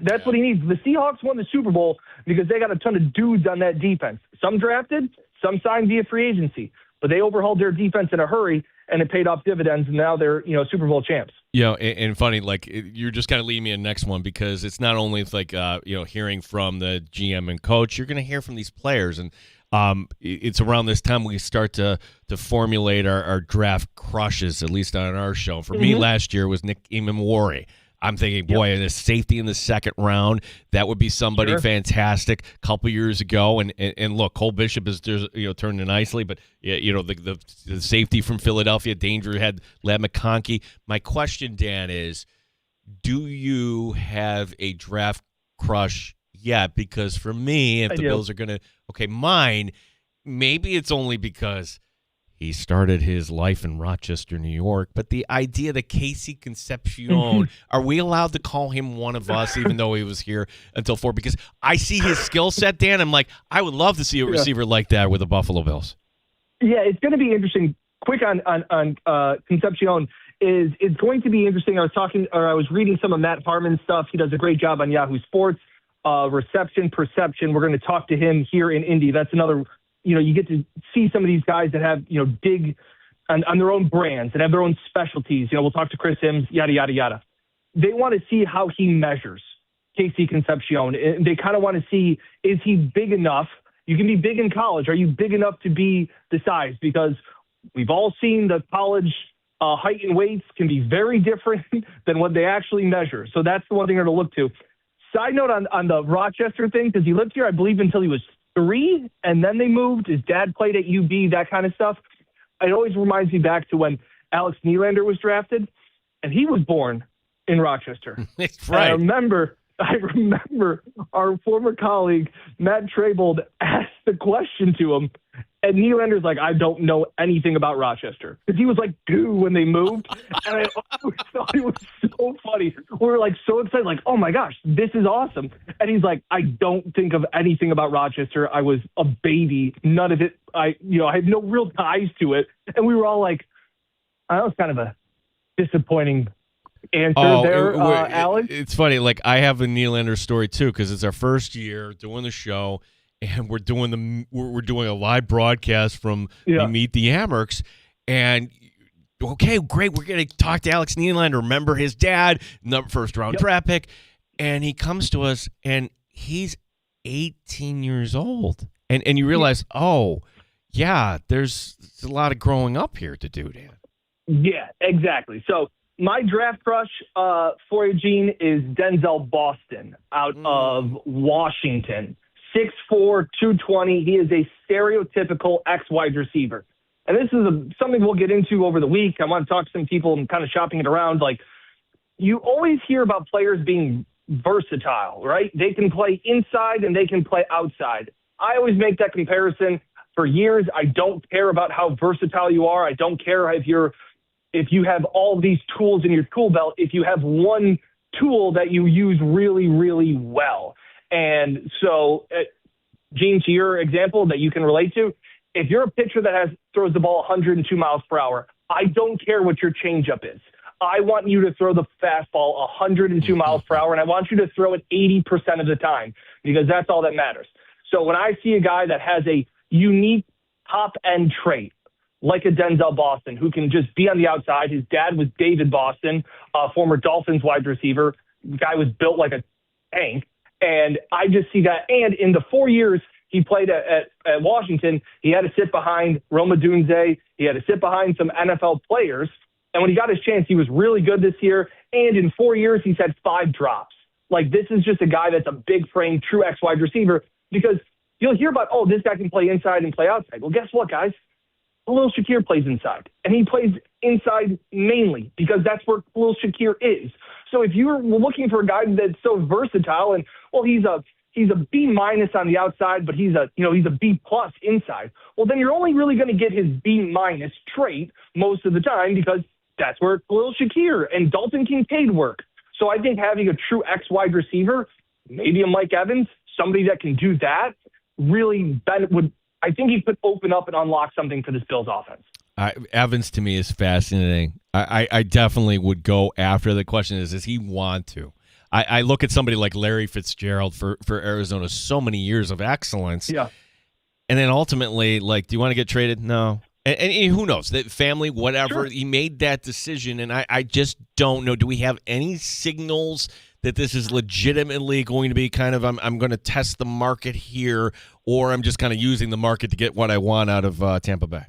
Speaker 11: That's what he needs. The Seahawks won the Super Bowl because they got a ton of dudes on that defense. Some drafted, some signed via free agency. But they overhauled their defense in a hurry, and it paid off dividends, and now they're, Super Bowl champs.
Speaker 2: And funny, like, you're just kind of leading me to the next one because it's not only like, hearing from the GM and coach, you're going to hear from these players. And it's around this time we start to formulate our draft crushes, at least on our show. For me, last year was Nick Imamwari. I'm thinking, boy, a safety in the second round, that would be somebody fantastic. A couple years ago, and look, Cole Bishop is turning nicely, but the safety from Philadelphia, Danger had Ladd McConkey. My question, Dan, is, do you have a draft crush yet? Because for me, if the Bills are going to, mine, maybe it's only because he started his life in Rochester, New York, but the idea that Casey Concepcion, are we allowed to call him one of us, even though he was here until 4? Because I see his skill set, Dan. I'm like, I would love to see a receiver like that with the Buffalo Bills.
Speaker 11: Yeah, it's going to be interesting. Quick on Concepcion is it's going to be interesting. I was reading some of Matt Harmon's stuff. He does a great job on Yahoo Sports. Reception, perception. We're going to talk to him here in Indy. That's another. You get to see some of these guys that have, dig on their own brands and have their own specialties. We'll talk to Chris Sims, yada, yada, yada. They want to see how he measures Casey Concepcion. They kind of want to see, is he big enough? You can be big in college. Are you big enough to be the size? Because we've all seen the college height and weights can be very different than what they actually measure. So that's the one thing to look to. Side note on the Rochester thing, because he lived here, I believe, until he was 3, and then they moved. His dad played at UB, that kind of stuff. It always reminds me back to when Alex Nylander was drafted, and he was born in Rochester.
Speaker 2: That's right.
Speaker 11: I remember our former colleague, Matt Traybold, asked the question to him, and Nylander's like, I don't know anything about Rochester. Because he was like 2 when they moved. And I always thought it was so funny. We were like so excited, like, oh my gosh, this is awesome. And he's like, I don't think of anything about Rochester. I was a baby. None of it. I had no real ties to it. And we were all like, that was kind of a disappointing answer there, Alex?
Speaker 2: It's funny. Like, I have a Nylander story too, because it's our first year doing the show, and we're doing a live broadcast from the Meet the Amerks, and okay, great, we're gonna talk to Alex Nylander. Remember his dad, first round draft pick, and he comes to us, and he's 18 years old, and you realize, there's a lot of growing up here to do, Dan. Yeah,
Speaker 11: exactly. So my draft crush for you, Gene, is Denzel Boston out of Washington. 6'4", 220. He is a stereotypical ex-wide receiver. And this is something we'll get into over the week. I want to talk to some people and kind of shopping it around. Like, you always hear about players being versatile, right? They can play inside and they can play outside. I always make that comparison. For years, I don't care about how versatile you are. I don't care if you have all these tools in your tool belt, if you have one tool that you use really, really well. And so, Gene, to your example that you can relate to, if you're a pitcher that throws the ball 102 miles per hour, I don't care what your changeup is. I want you to throw the fastball 102 miles per hour, and I want you to throw it 80% of the time, because that's all that matters. So when I see a guy that has a unique top-end trait, like a Denzel Boston, who can just be on the outside. His dad was David Boston, former Dolphins wide receiver. The guy was built like a tank. And I just see that. And in the 4 years he played at Washington, he had to sit behind Roma Dunze. He had to sit behind some NFL players. And when he got his chance, he was really good this year. And in 4 years, he's had 5 drops. Like, this is just a guy that's a big frame, true ex-wide receiver. Because you'll hear about, this guy can play inside and play outside. Well, guess what, guys? Khalil Shakir plays inside. And he plays inside mainly because that's where Khalil Shakir is. So if you're looking for a guy that's so versatile and, he's a B- on the outside, but he's a B+ inside. Well, then you're only really going to get his B- trait most of the time, because that's where Khalil Shakir and Dalton Kincaid work. So I think having a true X-wide receiver, maybe a Mike Evans, somebody that can do that, really I think he could open up and unlock something for this Bills offense.
Speaker 2: Evans to me is fascinating. I definitely would go after. The question is, does he want to? I look at somebody like Larry Fitzgerald for Arizona, so many years of excellence.
Speaker 11: Yeah.
Speaker 2: And then ultimately, like, do you want to get traded? No. And who knows? That family, whatever. Sure. He made that decision, and I just don't know. Do we have any signals that this is legitimately going to be kind of, I'm going to test the market here, or I'm just kind of using the market to get what I want out of Tampa Bay?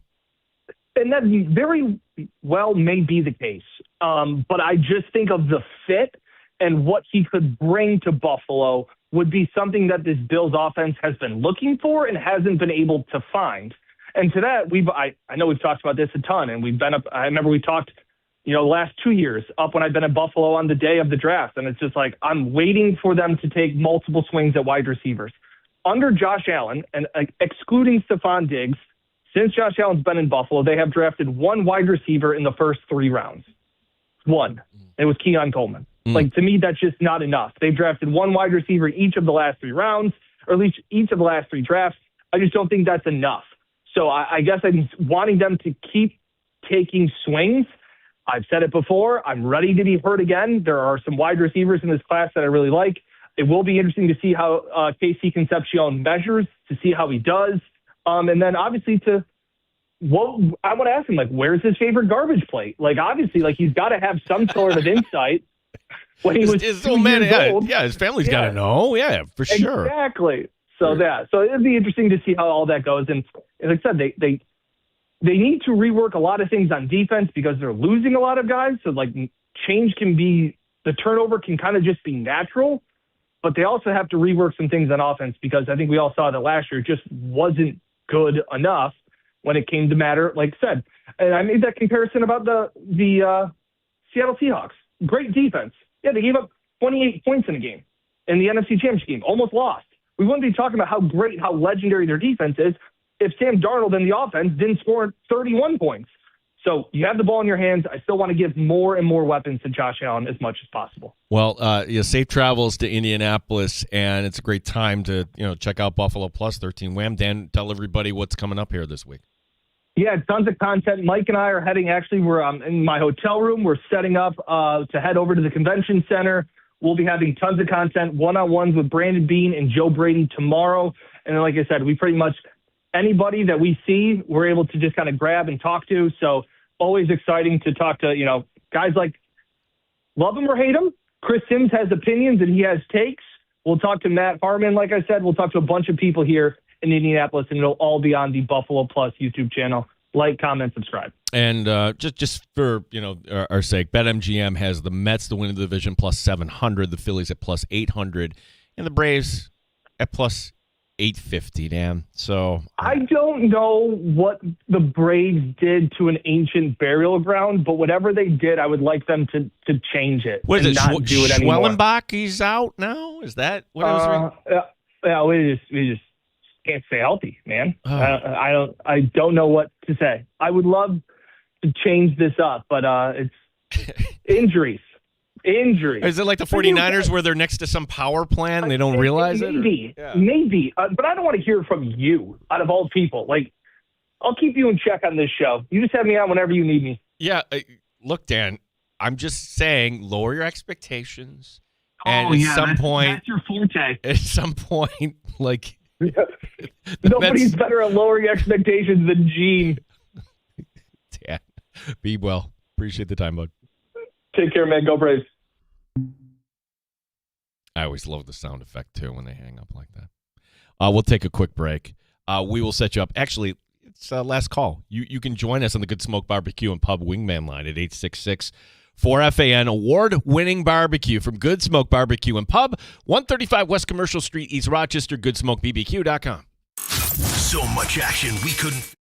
Speaker 11: And that very well may be the case. But I just think of the fit and what he could bring to Buffalo would be something that this Bills offense has been looking for and hasn't been able to find. And to that, I know we've talked about this a ton, and we've been up. I remember we talked, the last 2 years up when I've been at Buffalo on the day of the draft, and it's just like I'm waiting for them to take multiple swings at wide receivers. Under Josh Allen, and excluding Stephon Diggs, since Josh Allen's been in Buffalo, they have drafted one wide receiver in the first 3 rounds. One. It was Keon Coleman. Like, to me, that's just not enough. They've drafted one wide receiver each of the last 3 rounds, or at least each of the last 3 drafts. I just don't think that's enough. So I guess I'm wanting them to keep taking swings. I've said it before. I'm ready to be heard again. There are some wide receivers in this class that I really like. It will be interesting to see how Casey Concepcion measures, to see how he does. And then obviously I want to ask him, like, where's his favorite garbage plate? Like, obviously, like, he's got to have some sort of insight. When he was his old,
Speaker 2: his family's got to know. Yeah, for sure.
Speaker 11: Exactly. So so it'd be interesting to see how all that goes. And like I said, they need to rework a lot of things on defense because they're losing a lot of guys. So, like, the turnover can kind of just be natural, but they also have to rework some things on offense, because I think we all saw that last year just wasn't good enough when it came to matter, like I said. And I made that comparison about the Seattle Seahawks. Great defense. Yeah, they gave up 28 points in a game in the NFC Championship game, almost lost. We wouldn't be talking about how great, how legendary their defense is if Sam Darnold and the offense didn't score 31 points. So you have the ball in your hands. I still want to give more and more weapons to Josh Allen as much as possible.
Speaker 2: Well, safe travels to Indianapolis, and it's a great time to check out Buffalo Plus 13 Wham. Dan, tell everybody what's coming up here this week.
Speaker 11: Yeah, tons of content. Mike and I are heading, actually, we're in my hotel room. We're setting up to head over to the convention center. We'll be having tons of content, one-on-ones with Brandon Bean and Joe Brady tomorrow. And then, like I said, we pretty much, anybody that we see, we're able to just kind of grab and talk to. So always exciting to talk to, guys like, love him or hate him. Chris Sims has opinions and he has takes. We'll talk to Matt Harmon. Like I said, we'll talk to a bunch of people here in Indianapolis, and it'll all be on the Buffalo Plus YouTube channel. Like, comment, subscribe.
Speaker 2: And just for our sake, BetMGM has the Mets to win the division plus 700, the Phillies at plus 800, and the Braves at plus 850. Dan, so
Speaker 11: I don't know what the Braves did to an ancient burial ground, but whatever they did, I would like them to change it.
Speaker 2: What is it?
Speaker 11: Not do it anymore.
Speaker 2: Schwellenbach, he's out now. Is that what it was?
Speaker 11: Yeah, we just can't stay healthy, man. I don't know what to say. I would love to change this up, but it's injuries.
Speaker 2: Is it like the 49ers where they're next to some power plant and they don't realize
Speaker 11: maybe,
Speaker 2: it?
Speaker 11: Maybe. But I don't want to hear from you, out of all people. Like, I'll keep you in check on this show. You just have me on whenever you need me.
Speaker 2: Yeah. Look, Dan, I'm just saying, lower your expectations. And at some point,
Speaker 11: that's your forte.
Speaker 2: At some point, like,
Speaker 11: nobody's better at lowering expectations than Gene.
Speaker 2: Dan, be well. Appreciate the time, bud.
Speaker 11: Take care, man. Go Braves.
Speaker 2: I always love the sound effect, too, when they hang up like that. We'll take a quick break. We will set you up. Actually, it's last call. You can join us on the Good Smoke Barbecue and Pub Wingman line at 866-4FAN. Award-winning barbecue from Good Smoke Barbecue and Pub, 135 West Commercial Street, East Rochester, goodsmokebbq.com.
Speaker 1: So much action we couldn't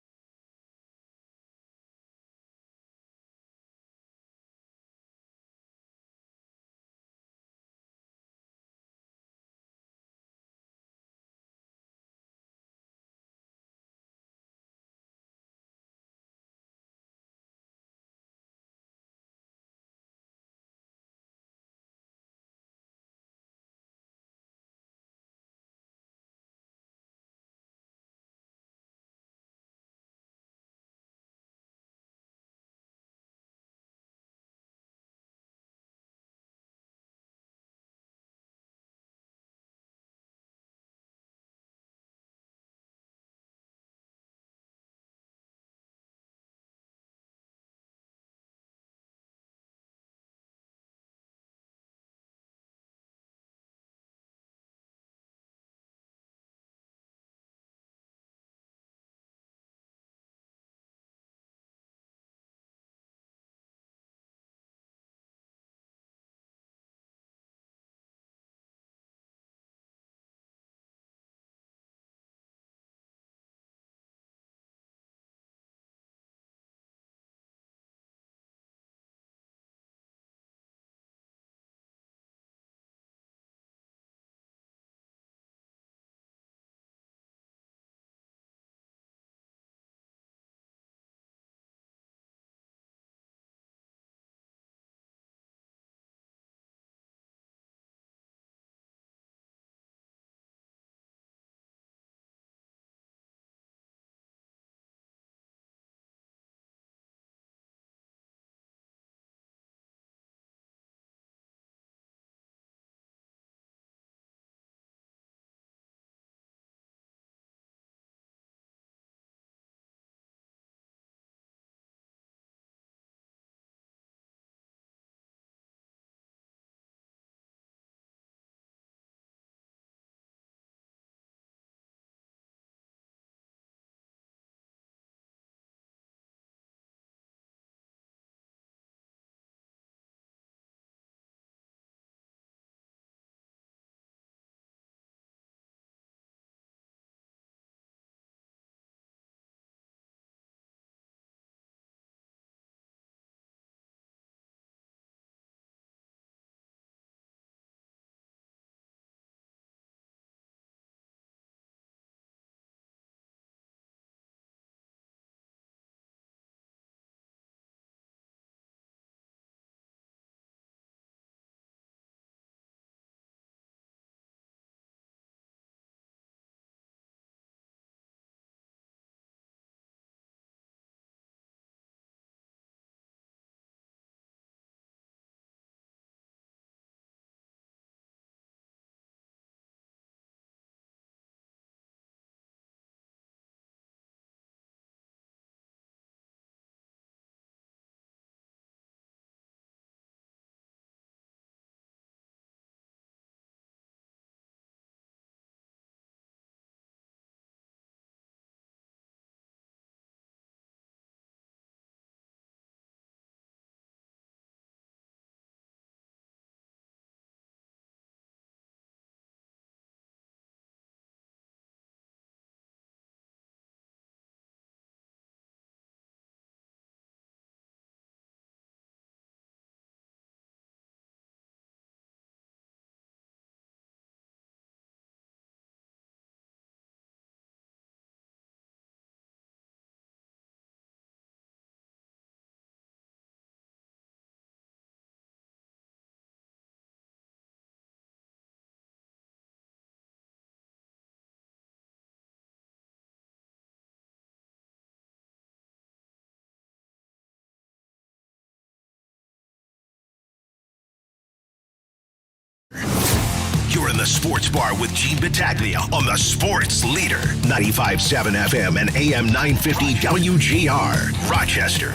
Speaker 1: You're in the Sports Bar with Gene Battaglia on the Sports Leader. 95.7 FM and AM 950 WGR, Rochester.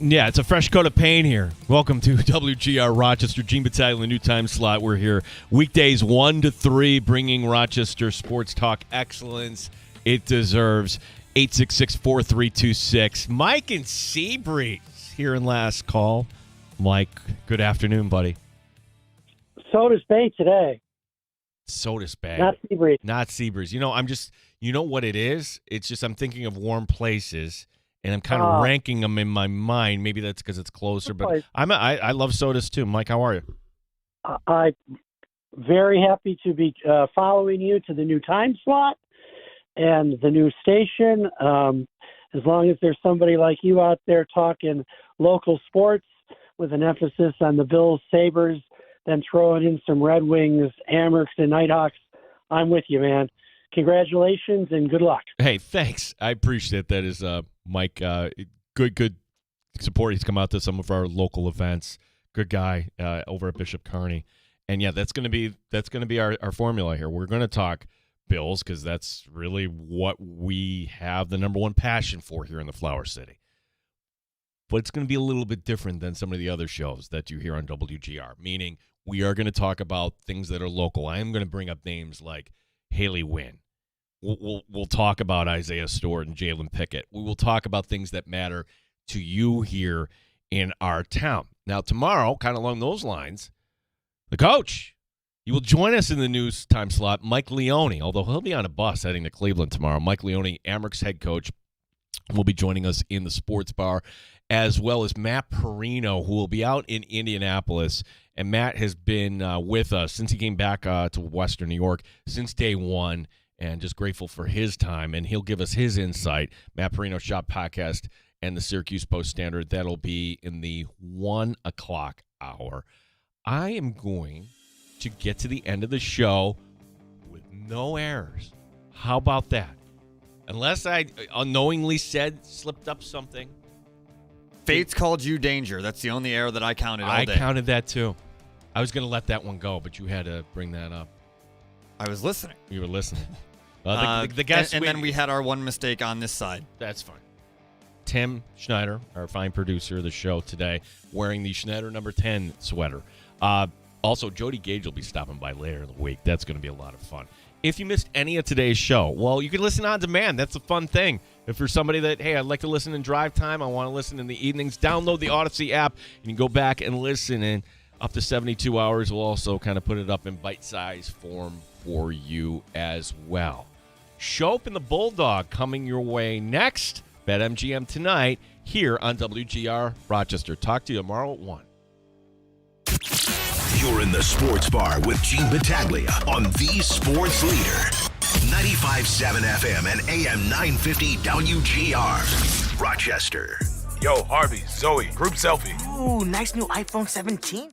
Speaker 2: Yeah, it's a fresh coat of paint here. Welcome to WGR Rochester. Gene Battaglia, new time slot. We're here weekdays 1 to 3, bringing Rochester sports talk excellence it deserves. 866-4326. Mike and Seabreeze here in last call. Mike, good afternoon, buddy.
Speaker 12: Sodas Bay today.
Speaker 2: Sodas Bay.
Speaker 12: Not Seabreeze.
Speaker 2: Not Seabreeze. You know, you know what it is? It's just I'm thinking of warm places. And I'm kind of ranking them in my mind. Maybe that's because it's closer, but I love sodas too. Mike, how are you?
Speaker 12: I'm very happy to be following you to the new time slot and the new station. As long as there's somebody like you out there talking local sports with an emphasis on the Bills, Sabres, then throwing in some Red Wings, Amerks, and Nighthawks, I'm with you, man. Congratulations and good luck.
Speaker 2: Hey, thanks. I appreciate that. Is Mike good support? He's come out to some of our local events. Good guy over at Bishop Kearney, and yeah, that's gonna be our formula here. We're gonna talk Bills because that's really what we have the number one passion for here in the Flower City. But it's going to be a little bit different than some of the other shows that you hear on WGR. Meaning, we are going to talk about things that are local. I am going to bring up names like Haley Wynn. We'll talk about Isaiah Stewart and Jalen Pickett. We will talk about things that matter to you here in our town. Now, tomorrow, kind of along those lines, the coach. He will join us in the news time slot, Mike Leone, although he'll be on a bus heading to Cleveland tomorrow. Mike Leone, Amerks head coach, will be joining us in the sports bar, as well as Matt Perino, who will be out in Indianapolis. And Matt has been with us since he came back to Western New York since day one, and just grateful for his time. And he'll give us his insight. Matt Perino Shop Podcast and the Syracuse Post-Standard. That'll be in the 1 o'clock hour. I am going to get to the end of the show with no errors. How about that? Unless I unknowingly slipped up something.
Speaker 7: Fate's called you danger. That's the only error that I counted all day.
Speaker 2: I counted that too. I was going to let that one go, but you had to bring that up.
Speaker 7: I was listening.
Speaker 2: You were listening. The guest
Speaker 7: and then we had our one mistake on this side.
Speaker 2: That's fine. Tim Schneider, our fine producer of the show today, wearing the Schneider number 10 sweater. Also, Jody Gage will be stopping by later in the week. That's going to be a lot of fun. If you missed any of today's show, well, you can listen on demand. That's a fun thing. If you're somebody that, hey, I'd like to listen in drive time, I want to listen in the evenings, download the Odyssey app. You can go back and listen in up to 72 hours. We'll also kind of put it up in bite-sized form for you as well. Show Up in the Bulldog coming your way next. BetMGM tonight here on WGR Rochester. Talk to you tomorrow at 1.
Speaker 1: You're in the Sports Bar with Gene Battaglia on the Sports Leader. 95.7 FM and AM 950 WGR, Rochester.
Speaker 13: Yo, Harvey, Zoe, group selfie.
Speaker 14: Ooh, nice new iPhone 17.